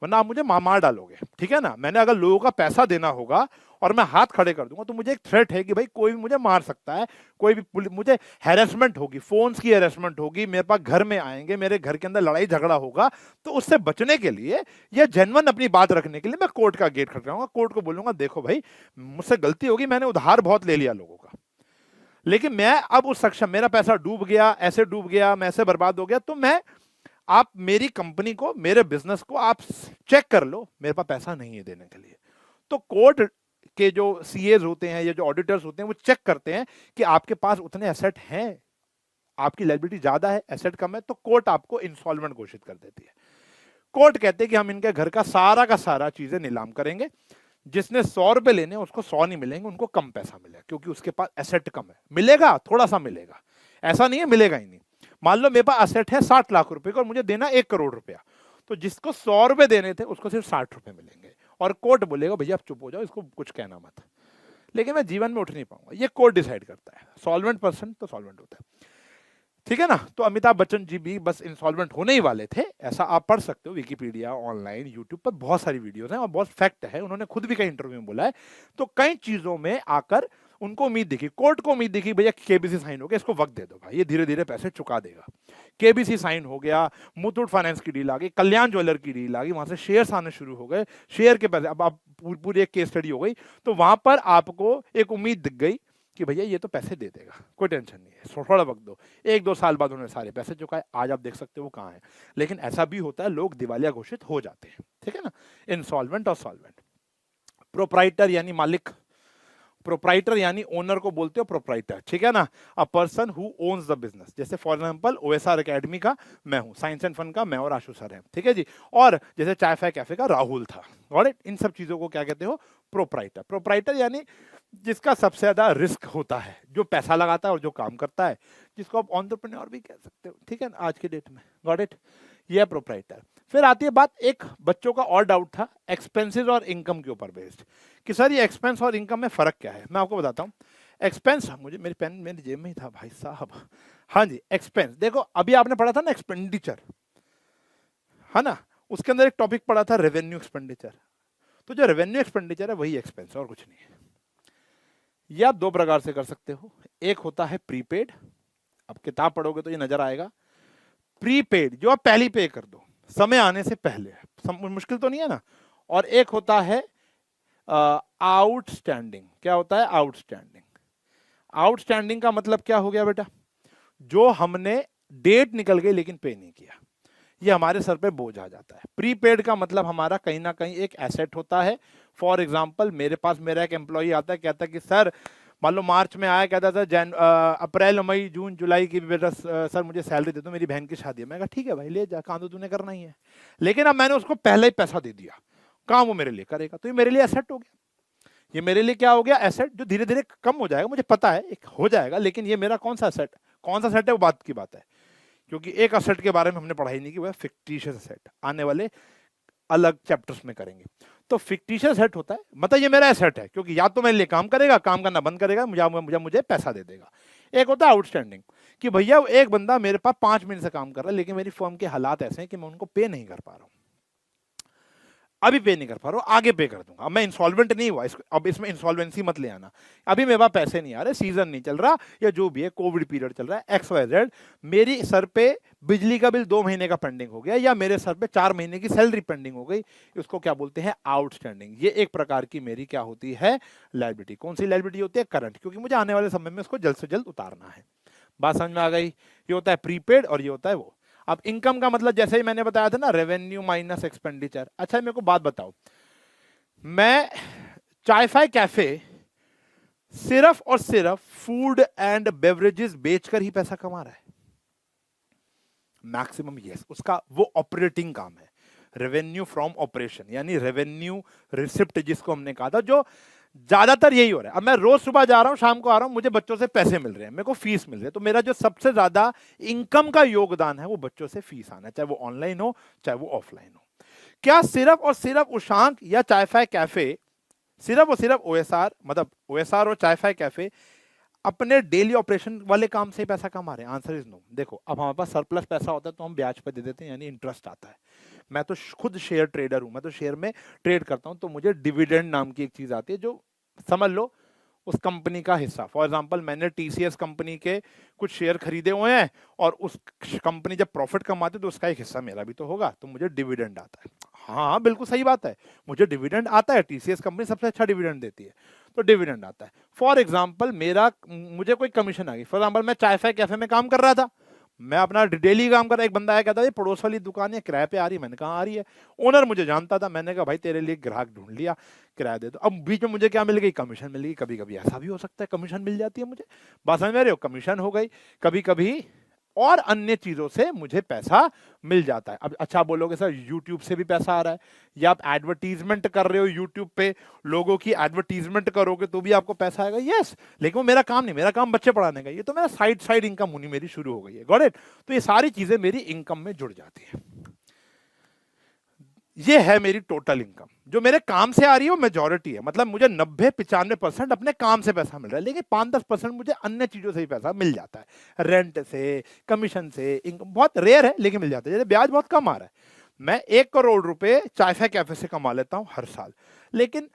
वरना आप मुझे मार डालोगे। ठीक है ना? मैंने अगर लोगों का पैसा देना होगा और मैं हाथ खड़े कर दूंगा तो मुझे एक थ्रेट है कि भाई कोई भी मुझे मार सकता है, कोई भी मुझे हैरेसमेंट होगी, फोन्स की हैरेसमेंट होगी, मेरे पास घर में आएंगे, मेरे घर के अंदर लड़ाई झगड़ा होगा। तो उससे बचने के लिए या जेन्युइन अपनी बात रखने के लिए मैं कोर्ट का गेट खटकाऊंगा, कोर्ट को बोलूंगा देखो भाई मुझसे गलती होगी, मैंने उधार बहुत ले लिया लोगों का, लेकिन मैं अब उस सक्षम, मेरा पैसा डूब गया, ऐसे डूब गया, मैं ऐसे बर्बाद हो गया, तो मैं आप मेरी कंपनी को, मेरे बिजनेस को आप चेक कर लो, मेरे पास पैसा नहीं है देने के लिए। तो कोर्ट के जो सीएज होते हैं या जो ऑडिटर्स होते हैं वो चेक करते हैं कि आपके पास उतने एसेट हैं, आपकी लायबिलिटी ज्यादा है, एसेट कम है, तो कोर्ट आपको इंसॉल्वेंट घोषित कर देती है। कोर्ट कहते हैं कि हम इनके घर का सारा चीजें नीलाम करेंगे, जिसने 100 रुपए लेने उसको 100 नहीं मिलेंगे, उनको कम पैसा मिलेगा क्योंकि उसके पास एसेट कम है। मिलेगा थोड़ा सा मिलेगा, ऐसा नहीं है मिलेगा ही नहीं। मान लो मेरे पास एसेट है 60 लाख रुपए का और मुझे देना 1 करोड़ रुपया, तो जिसको 100 रुपए देने थे उसको सिर्फ 60 रुपए मिलेंगे और कोर्ट बोलेगा भैया आप चुप हो जाओ, इसको कुछ कहना मत। लेकिन मैं जीवन में उठ नहीं पाऊंगा, ये कोर्ट डिसाइड करता है। सॉल्वेंट पर्सन तो सॉल्वेंट होता है, ठीक है ना? तो अमिताभ बच्चन जी भी बस इंसॉल्वेंट होने ही वाले थे, ऐसा आप पढ़ सकते हो विकिपीडिया, ऑनलाइन, यूट्यूब पर बहुत सारी वीडियोस हैं और बहुत फैक्ट है, उन्होंने खुद भी कई इंटरव्यू में बोला है। तो कई चीजों में आकर उनको उम्मीद दिखी, कोर्ट को उम्मीद दिखी भैया केबीसी साइन हो गया, इसको वक्त दे दो भाई, ये धीरे धीरे पैसे चुका देगा। केबीसी साइन हो गया, मुथूट फाइनेंस की डील आ गई, कल्याण ज्वेलर की डील आ गई, वहां से शेयर्स आने शुरू हो गए, शेयर के पैसे, अब आप पूरी एक केस स्टडी हो गई, तो वहां पर आपको एक उम्मीद दिख गई कि भैया ये तो पैसे दे देगा, कोई टेंशन नहीं है, थोड़ा वक्त दो। 1-2 साल बाद उन्होंने सारे पैसे चुकाए, आज आप देख सकते हो वो कहाँ है। लेकिन ऐसा भी होता है, लोग दिवालिया घोषित हो जाते हैं, ठीक है ना, इंसॉल्वेंट और सॉल्वेंट। प्रोप्राइटर यानी मालिक, प्रोप्राइटर यानी ओनर को बोलते हो प्रोप्राइटर, ठीक है ना, a person who owns the business. जैसे फॉर एग्जांपल ओएसआर एकेडमी का मैं हूं, साइंस एंड फन का मैं और आशु सर हैं, ठीक है जी, और जैसे चाय फाय कैफे का राहुल था, ऑलराइट, इन सब चीजों को क्या कहते हो, प्रोप्राइटर। प्रोप्राइटर यानी जिसका सबसे ज्यादा रिस्क होता है, जो पैसा लगाता है और जो काम करता है, जिसको आप एंटरप्रेन्योर भी कह सकते हो, ठीक है ना, आज के डेट में, गॉट इट, ये है प्रोप्राइटर। फिर आती है बात, एक बच्चों का और डाउट था एक्सपेंसेस और इनकम के ऊपर बेस्ड, कि सर ये एक्सपेंस और इनकम में फर्क क्या है। मैं आपको बताता हूँ। एक्सपेंस, मुझे मेरी पेन मेरी जेब में ही था भाई साहब, हाँ जी, एक्सपेंस देखो, अभी आपने पढ़ा था ना एक्सपेंडिचर, है ना, उसके अंदर एक टॉपिक पढ़ा था रेवेन्यू एक्सपेंडिचर, तो जो रेवेन्यू एक्सपेंडिचर है वही एक्सपेंस और कुछ नहीं है। ये आप दो प्रकार से कर सकते हो, एक होता है प्रीपेड, अब किताब पढ़ोगे तो ये नजर आएगा, प्रीपेड जो आप पहली पे कर दो समय आने से पहले, मुश्किल तो नहीं है ना, और एक होता है आउटस्टैंडिंग। क्या होता है आउटस्टैंडिंग? आउटस्टैंडिंग का मतलब क्या हो गया बेटा, जो हमने डेट निकल गई लेकिन पे नहीं किया, ये हमारे सर पे बोझ आ जाता है। प्रीपेड का मतलब हमारा कहीं ना कहीं एक एसेट होता है। फॉर एग्जांपल मेरे पास मेरा एक एम्प्लॉई आता है, कहता है कि सर मान लो मार्च में आया, कहता था अप्रैल मई जून जुलाई की बेटा सर मुझे सैलरी दे दो, मेरी बहन की शादी है। मैं कहा ठीक है भाई ले जा, काम तो तूने करना ही है, लेकिन अब मैंने उसको पहले ही पैसा दे दिया, काम वो मेरे लिए करेगा, तो ये मेरे लिए एसेट हो गया। ये मेरे लिए क्या हो गया, एसेट, जो धीरे धीरे कम हो जाएगा, मुझे पता है एक हो जाएगा, लेकिन ये मेरा कौन सा सेट, कौन सा सेट है वो बात की बात है, क्योंकि एक असेट के बारे में हमने पढ़ाई नहीं की, वो है फिक्टिशियस असेट, आने वाले अलग चैप्टर्स में करेंगे। तो फिक्टिशियस असेट होता है, मतलब ये मेरा एसेट है, क्योंकि या तो मेरे लिए काम करेगा, काम करना बंद करेगा, मुझे पैसा दे देगा। एक होता है आउटस्टैंडिंग, कि भैया एक बंदा मेरे पास 5 मिनट से काम कर रहा है, लेकिन मेरी फर्म के हालात ऐसे हैं कि मैं उनको पे नहीं कर पा रहा हूँ, अभी पे नहीं कर पा रहा हूँ, आगे पे कर दूंगा। अब मैं इंसॉल्वेंट नहीं हुआ, अब इसमें इंसॉल्वेंसी मत ले आना, अभी मेरे पास पैसे नहीं आ रहे, सीजन नहीं चल रहा, या जो भी है कोविड पीरियड चल रहा है, XYZ, मेरी सर पे बिजली का बिल 2 महीने का पेंडिंग हो गया, या मेरे सर पे 4 महीने की सैलरी पेंडिंग हो गई, उसको क्या बोलते हैं आउटस्टैंडिंग। ये एक प्रकार की मेरी क्या होती है लायबिलिटी। कौन सी लायबिलिटी होती है, करंट, क्योंकि मुझे आने वाले समय में उसको जल्द से जल्द उतारना है। बात समझ में आ गई? ये होता है प्रीपेड और ये होता है वो। अब इनकम का मतलब जैसे ही मैंने बताया था ना, रेवेन्यू माइनस एक्सपेंडिचर। अच्छा मेरे को बात बताओ, मैं चाय फाय कैफे सिर्फ और सिर्फ फूड एंड बेवरेजेस बेचकर ही पैसा कमा रहा है? मैक्सिमम यस, उसका वो ऑपरेटिंग काम है, रेवेन्यू फ्रॉम ऑपरेशन, यानी रेवेन्यू रिसिप्ट जिसको हमने कहा था, जो ज्यादातर यही हो रहा है। अब मैं रोज सुबह जा रहा हूं, शाम को आ रहा हूं, मुझे बच्चों से पैसे मिल रहे हैं, मेरे को फीस मिल रही है, तो मेरा जो सबसे ज्यादा इनकम का योगदान है वो बच्चों से फीस आना है, चाहे वो ऑनलाइन हो चाहे वो ऑफलाइन हो। क्या सिर्फ और सिर्फ उशांक या चाय फाय कैफे सिर्फ और सिर्फ ओएसआर, मतलब ओएसआर और चाय फाय कैफे अपने डेली ऑपरेशन वाले काम से पैसा कमा रहे हैं? Answer is no. देखो अब हमारे पास सरप्लस पैसा होता है तो हम ब्याज पर दे देते हैं, यानी इंटरेस्ट आता है। मैं तो खुद शेयर ट्रेडर हूं, मैं तो शेयर में ट्रेड करता हूं, तो मुझे डिविडेंड नाम की एक चीज आती है, जो समझ लो उस कंपनी का हिस्सा। फॉर एग्जांपल मैंने टीसीएस कंपनी के कुछ शेयर खरीदे हुए हैं, और उस कंपनी जब प्रॉफिट कमाती है तो उसका एक हिस्सा मेरा भी तो होगा, तो मुझे डिविडेंड आता है। हाँ बिल्कुल सही बात है, मुझे डिविडेंड आता है, टीसीएस कंपनी सबसे अच्छा डिविडेंड देती है, तो डिविडेंड आता है। फॉर एग्जाम्पल मुझे कोई कमीशन आ गई, फॉर एग्जाम्पल मैं चाय फाय कैफे में काम कर रहा था, मैं अपना डेली काम कर रहा, एक बंदा आया कहता है पड़ोस वाली दुकान है किराए पे आ रही है, मैंने कहा आ रही है। ओनर मुझे जानता था, मैंने कहा भाई तेरे लिए ग्राहक ढूंढ लिया, किराया दे दो। अब बीच में मुझे क्या मिल गई, कमीशन मिल गई। कभी कभी ऐसा भी हो सकता है कमीशन मिल जाती है मुझे, बात समझ में रहे हो, कमीशन हो गई कभी कभी, और अन्य चीजों से मुझे पैसा मिल जाता है। अब अच्छा बोलोगे सर यूट्यूब से भी पैसा आ रहा है, या आप एडवर्टीजमेंट कर रहे हो यूट्यूब पे, लोगों की एडवर्टीजमेंट करोगे तो भी आपको पैसा आएगा, यस, लेकिन वो मेरा काम नहीं, मेरा काम बच्चे पढ़ाने का, ये तो मेरा साइड इनकम होनी मेरी शुरू हो गई है, गॉट इट। तो ये सारी चीजें मेरी इनकम में जुड़ जाती है। ये है मेरी टोटल इनकम, जो मेरे काम से आ रही है वो मेजॉरिटी है, मतलब मुझे 90-95% अपने काम से पैसा मिल रहा है, लेकिन 5-10% मुझे अन्य चीजों से ही पैसा मिल जाता है, रेंट से, कमीशन से। इनकम बहुत रेयर है लेकिन मिल जाता है, जैसे ब्याज बहुत कम आ रहा है। मैं 1 करोड़ रुपए चाय फाय कैफे से कमा लेता हूं हर साल, लेकिन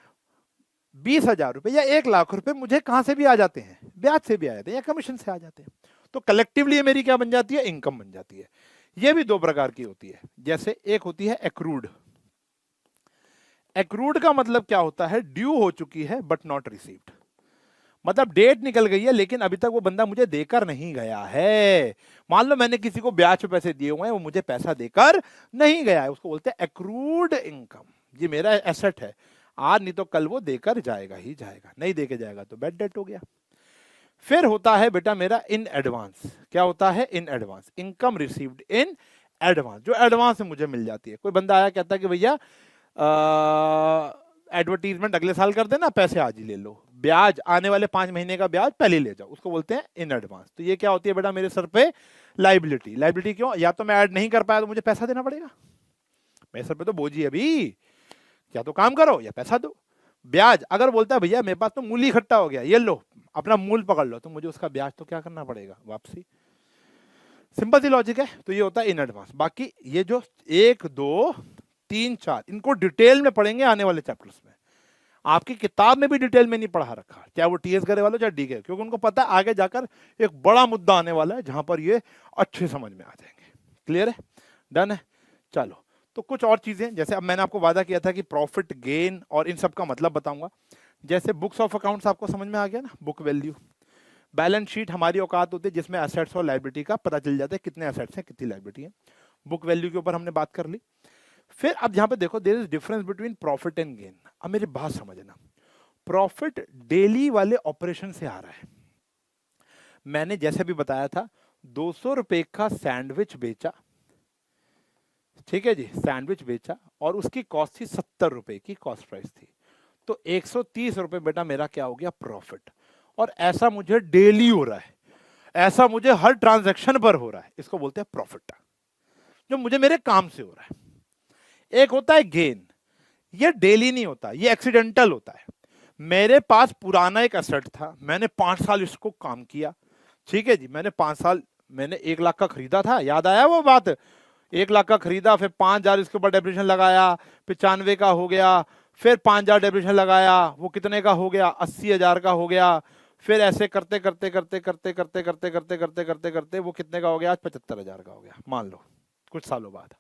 20,000 रुपए या 1 लाख रुपए मुझे कहां से भी आ जाते हैं, ब्याज से भी आ जाते हैं या कमीशन से आ जाते हैं। तो कलेक्टिवली मेरी क्या बन जाती है, इनकम बन जाती है। ये भी दो प्रकार की होती है। जैसे एक होती है एक्रूड। एक्रूड का मतलब क्या होता है, ड्यू हो चुकी है बट नॉट रिसीव्ड, मतलब डेट निकल गई है लेकिन अभी तक वो बंदा मुझे देकर नहीं गया है। मान लो मैंने किसी को ब्याज पे पैसे दिए हुए हैं, वो मुझे पैसा देकर नहीं गया है, उसको बोलते हैं एक्रूड इनकम। ये मेरा एसेट है, आज नहीं तो कल वो देकर जाएगा ही जाएगा, नहीं देके जाएगा तो बैड डेट हो गया। फिर होता है बेटा मेरा इन एडवांस। क्या होता है, in advance, income received in advance, जो एडवांस में मुझे मिल जाती है। कोई बंदा आया कहता है कि भैया एडवर्टीजमेंट अगले साल कर देना, पैसे आज ही ले लो, ब्याज आने वाले 5 महीने का ब्याज पहले ले जाओ, उसको बोलते हैं इन एडवांस। तो ये क्या होती है बेटा मेरे सर पे लाइबिलिटी। लाइबिलिटी क्यों, या तो मैं ऐड नहीं कर पाया तो मुझे पैसा देना पड़ेगा, मेरे सर पे तो बोझ ही अभी, या तो काम करो या पैसा दो। ब्याज अगर बोलता है भैया मेरे पास तो मूल ही इकट्ठा हो गया, ये लो अपना मूल पकड़ लो, तो मुझे उसका ब्याज तो क्या करना पड़ेगा, वापसी। सिंपल सी लॉजिक है। तो ये होता है इन एडवांस। बाकी ये जो 1 2 3 4 इनको डिटेल में पढ़ेंगे आने वाले चैप्टर्स में। आपकी किताब में भी डिटेल में नहीं पढ़ा रखा, चाहे वो टीएस करे वालों चाहे डी के, क्योंकि उनको पता है आगे जाकर एक बड़ा मुद्दा आने वाला है जहां पर ये अच्छे समझ में आ जाएंगे। क्लियर है, डन है। चलो तो कुछ और चीजें, जैसे अब मैंने आपको वादा किया था कि प्रॉफिट गेन और इन सब का मतलब बताऊंगा। जैसे बुक्स ऑफ अकाउंट्स आपको समझ में आ गया ना, बुक वैल्यू। बैलेंस शीट हमारी औकात होती है जिसमें एसेट्स और लायबिलिटी का पता चल जाता है, कितने एसेट्स हैं कितनी लायबिलिटी है। बुक वैल्यू के ऊपर हमने बात कर ली। फिर अब यहां पे देखो, there is difference between profit and gain. अब मेरी बात समझना, प्रॉफिट डेली वाले ऑपरेशन से आ रहा है। मैंने जैसे भी बताया था, 200 रुपए का सैंडविच बेचा, ठीक है जी, सैंडविच बेचा और उसकी कॉस्ट थी 70 रुपए की, कॉस्ट प्राइस थी, तो 130 रुपए बेटा मेरा क्या हो गया, प्रॉफिट। और ऐसा मुझे डेली हो रहा है, ऐसा मुझे हर ट्रांजैक्शन पर हो रहा है, इसको बोलते हैं प्रॉफिट, जो मुझे मेरे काम से हो रहा है। एक होता है गेन, ये डेली नहीं होता, ये एक्सीडेंटल होता है। मेरे पास पुराना एक एसेट था, मैंने 5 साल इसको काम किया, ठीक है जी, मैंने 5 साल, मैंने 1 लाख का खरीदा था, याद आया वो बात, 1 लाख का खरीदा, फिर 5,000 इसके ऊपर डेप्रिसिएशन लगाया, 95 का हो गया, फिर 5,000 डेप्रिसिएशन लगाया, वो कितने का हो गया, 80,000 का हो गया। फिर ऐसे करते करते करते करते करते करते करते करते करते करते वो कितने का हो गया, आज 75,000 का हो गया, मान लो कुछ सालों बाद।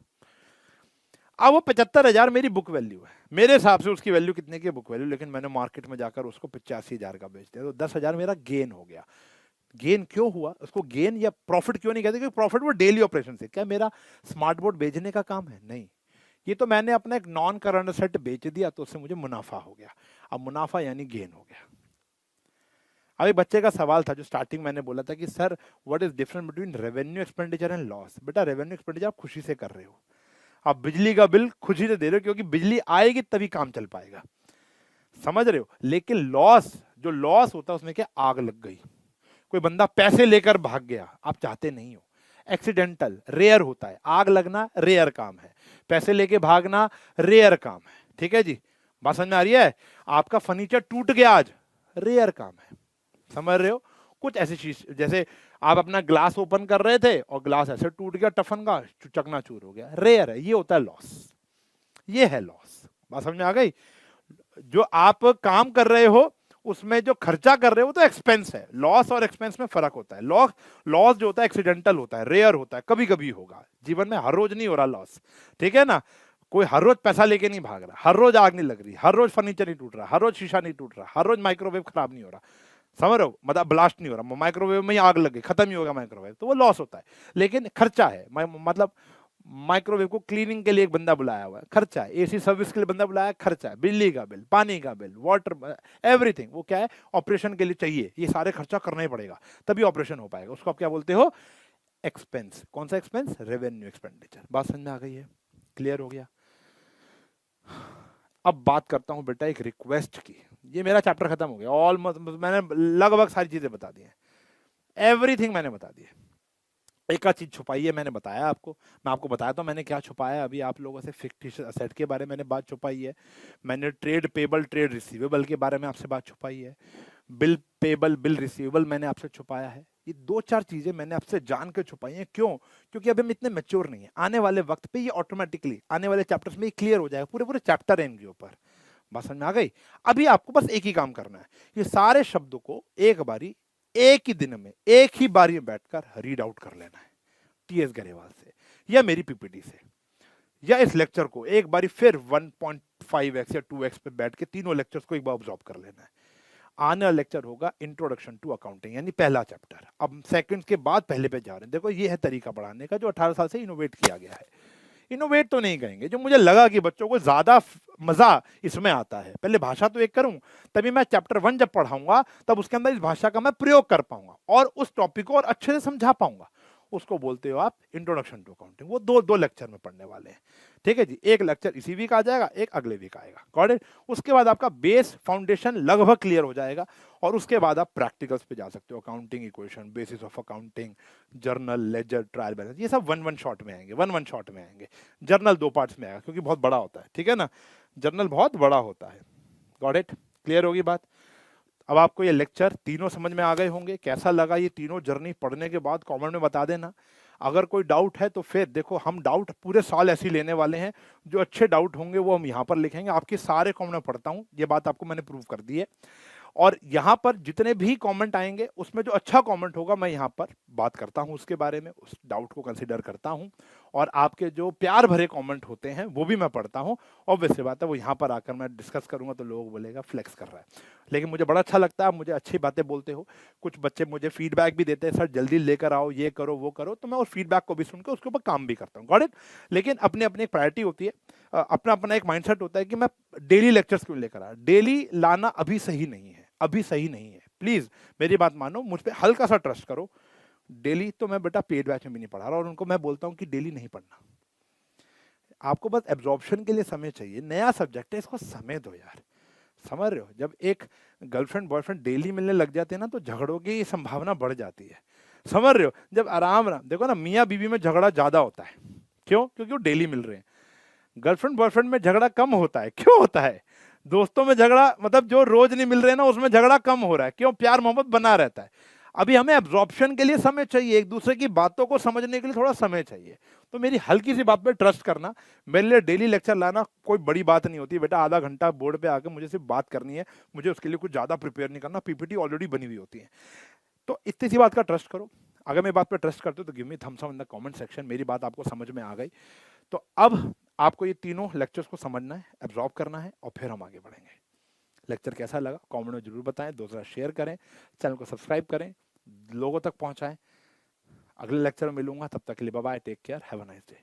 अब वो 75,000 मेरी बुक वैल्यू है, मेरे हिसाब से उसकी वैल्यू कितने की बुक वैल्यू, लेकिन मैंने मार्केट में जाकर उसको 85,000 का बेच दिया, तो 10,000 मेरा गेन हो गया। गेन क्यों हुआ, उसको गेन या प्रॉफिट क्यों नहीं कहते, क्योंकि प्रॉफिट वो डेली ऑपरेशन से, क्या मेरा स्मार्ट बोर्ड बेचने का काम है, नहीं, ये तो मैंने अपना एक नॉन करंट सेट बेच दिया तो उससे मुझे मुनाफा हो गया। अब मुनाफा यानी गेन हो गया। अब एक बच्चे का सवाल था जो स्टार्टिंग मैंने बोला था कि sir what is difference between revenue expenditure and loss. बेटा रेवेन्यू एक्सपेंडिचर आप खुशी से कर रहे हो, आप बिजली का बिल खुशी से दे रहे हो क्योंकि बिजली आएगी तभी काम चल पाएगा, समझ रहे हो। लेकिन लॉस, जो लॉस होता है उसमें क्या, आग लग गई, कोई बंदा पैसे लेकर भाग गया, आप चाहते नहीं हो, एक्सीडेंटल रेयर होता है, आग लगना रेयर काम है, पैसे लेके भागना रेयर काम है, ठीक है जी, बात समझ में आ रही है। आपका फर्नीचर टूट गया आज, रेयर काम है, समझ रहे हो। कुछ ऐसी चीज, जैसे आप अपना ग्लास ओपन कर रहे थे और ग्लास ऐसे टूट गया टफन का, चकनाचूर हो गया, रेयर है, ये होता है लॉस, ये है लॉस, बात समझ में आ गई। जो आप काम कर रहे हो उसमें जो खर्चा कर रहे हो वो तो एक्सपेंस है, लॉस और एक्सपेंस में फर्क होता है। लॉस, लॉस जो होता है एक्सीडेंटल होता है, रेयर होता है, कभी कभी होगा, जीवन में हर रोज नहीं हो रहा लॉस, ठीक है ना। कोई हर रोज पैसा लेके नहीं भाग रहा, हर रोज आग नहीं लग रही, हर रोज फर्नीचर नहीं टूट रहा, हर रोज शीशा नहीं टूट रहा, हर रोज माइक्रोवेव खराब नहीं हो रहा, समझ रहे हो, मतलब ब्लास्ट नहीं हो रहा, माइक्रोवेव में ही आग लग गई, खत्म ही होगा माइक्रोवेव, तो वो लॉस होता है। लेकिन खर्चा है, मतलब माइक्रोवेव को क्लीनिंग के लिए एक बंदा बुलाया हुआ है, खर्चा है, एसी सर्विस के लिए बंदा बुलाया है, खर्चा है, बिजली का बिल, पानी का बिल, वाटर, एवरीथिंग, वो क्या है, ऑपरेशन के लिए चाहिए, ये सारे खर्चा करना ही पड़ेगा तभी ऑपरेशन हो पाएगा, उसको आप क्या बोलते हो, एक्सपेंस। कौन सा एक्सपेंस, रेवेन्यू एक्सपेंडिचर। बात समझ में आ गई है, क्लियर हो गया। अब बात करता हूं बेटा एक रिक्वेस्ट की, ये मेरा चैप्टर खत्म हो गया, ऑलमोस्ट मैंने लगभग सारी चीजें बता दी हैं, एवरीथिंग मैंने बता दी है। एक चीज छुपाई है, मैंने बताया आपको, मैं आपको बताया तो मैंने क्या छुपाया, अभी आप लोगों से फिक्टिशियस असेट के बारे में मैंने बात छुपाई है, मैंने ट्रेड पेबल ट्रेड रिसीवेबल के बारे में आपसे बात छुपाई है, बिल पेबल बिल रिसीवेबल मैंने आपसे छुपाया है। ये 2-4 चीजें मैंने आपसे जान के छुपाई हैं, क्यों, क्योंकि अभी हम इतने मैच्योर नहीं है, आने वाले वक्त पे ये ऑटोमेटिकली आने वाले चैप्टर्स में क्लियर हो जाएगा, पूरे पूरे चैप्टर है इनके ऊपर, बात समझ में आ गई? अभी आपको बस एक ही काम करना है, ये सारे शब्दों को एक बारी, एक ही दिन में, एक ही बारी में बैठकर रीड आउट कर लेना है, टीएस गरेवाल से या मेरी पीपीटी से, या इस लेक्चर को एक बारी फिर 1.5x या 2x पे बैठ के तीनों लेक्चर्स को एक बार ऑब्जॉर्व कर लेना है। आने वाला लेक्चर होगा इंट्रोडक्शन टू अकाउंटिंग, यानी पहला चैप्टर। अब सेकंड के बाद पहले पे जा रहे हैं। देखो ये है तरीका पढ़ाने का जो 18 साल से इनोवेट किया गया है। इनोवेट तो नहीं कहेंगे, जो मुझे लगा कि बच्चों को ज्यादा मजा इसमें आता है। पहले भाषा तो एक करूं, तभी मैं चैप्टर 1 जब पढ़ाऊंगा तब उसके अंदर इस भाषा का मैं प्रयोग कर पाऊंगा और उस टॉपिक को और अच्छे से समझा पाऊंगा। उसको बोलते हो आप इंट्रोडक्शन टू अकाउंटिंग। वो दो लेक्चर में पढ़ने वाले हैं, ठीक है जी। एक लेक्चर इसी वीक आ जाएगा, एक अगले वीक आएगा, गॉट इट। उसके बाद आपका बेस फाउंडेशन लगभग क्लियर हो जाएगा और उसके बाद आप प्रैक्टिकल्स पे जा सकते हो। Accounting equation, basis of accounting, journal, ledger, trial balance, ये सब वन शॉट में आएंगे, वन शॉट में आएंगे। जर्नल 2 पार्ट्स में आएगा क्योंकि बहुत बड़ा होता है, ठीक है ना, जर्नल बहुत बड़ा होता है, गॉट इट। क्लियर होगी बात? अब आपको ये लेक्चर तीनों समझ में आ गए होंगे। कैसा लगा ये तीनों जर्नी पढ़ने के बाद कमेंट में बता देना। अगर कोई डाउट है तो फिर देखो, हम डाउट पूरे साल ऐसे ही लेने वाले हैं। जो अच्छे डाउट होंगे वो हम यहाँ पर लिखेंगे। आपके सारे कमेंट में पढ़ता हूँ, ये बात आपको मैंने प्रूव कर दी है। और यहाँ पर जितने भी कमेंट आएंगे उसमें जो अच्छा कमेंट होगा मैं यहाँ पर बात करता हूँ उसके बारे में, उस डाउट को कंसीडर करता हूँ। और आपके जो प्यार भरे कमेंट होते हैं वो भी मैं पढ़ता हूँ। ऑब्वियसली बात है, वो यहाँ पर आकर मैं डिस्कस करूंगा तो लोग बोलेगा फ्लेक्स कर रहा है। लेकिन मुझे बड़ा अच्छा लगता है, आप मुझे अच्छी बातें बोलते हो। कुछ बच्चे मुझे फीडबैक भी देते हैं, सर जल्दी लेकर आओ, ये करो वो करो, तो मैं उस फीडबैक को भी सुनकर उसके ऊपर काम भी करता हूँ, गॉट इट। लेकिन अपनी अपनी एक प्रायोरिटी होती है, अपना अपना एक माइंडसेट होता है कि मैं डेली लेक्चर्स क्यों लेकर आ। डेली लाना अभी सही नहीं है, अभी सही नहीं है। प्लीज मेरी बात मानो, मुझ पर हल्का सा ट्रस्ट करो। डेली तो मैं बेटा पेड बैच में भी नहीं पढ़ा रहा और उनको मैं बोलता हूं कि डेली नहीं पढ़ना। आपको बस एब्जॉर्प्शन के लिए समय चाहिए। नया सब्जेक्ट है, इसको समय दो यार। समझ रहे हो? जब एक गर्लफ्रेंड बॉयफ्रेंड डेली मिलने लग जाते हैं ना तो झगड़ों की संभावना बढ़ जाती है। समझ रहे हो? जब आराम देखो ना, मियाँ बीवी में झगड़ा ज्यादा होता है। क्यों? क्योंकि वो डेली मिल रहे हैं। गर्लफ्रेंड बॉयफ्रेंड में झगड़ा कम होता है। क्यों होता है? दोस्तों में झगड़ा, मतलब जो रोज नहीं मिल रहे ना उसमें झगड़ा कम हो रहा है। क्यों? प्यार मोहब्बत बना रहता है। अभी हमें एब्जॉर्प्शन के लिए समय चाहिए, एक दूसरे की बातों को समझने के लिए थोड़ा समय चाहिए। तो मेरी हल्की सी बात पे ट्रस्ट करना। मेरे लिए डेली लेक्चर लाना कोई बड़ी बात नहीं होती बेटा। आधा घंटा बोर्ड पे आके मुझे सिर्फ बात करनी है, मुझे उसके लिए कुछ ज्यादा प्रिपेयर नहीं करना, पीपीटी ऑलरेडी बनी हुई होती है। तो इतनी सी बात का ट्रस्ट करो। अगर मेरी बात पे ट्रस्ट करते हो तो give me thumbs up in the comment section. मेरी बात आपको समझ में आ गई तो अब आपको ये तीनों लेक्चर्स को समझना है, एब्जॉर्ब करना है और फिर हम आगे बढ़ेंगे। लेक्चर कैसा लगा कमेंट में जरूर बताएं, दूसरा शेयर करें, चैनल को सब्सक्राइब करें, लोगों तक पहुंचाएं। अगले लेक्चर में मिलूंगा, तब तक के लिए bye bye, take care, have a nice day.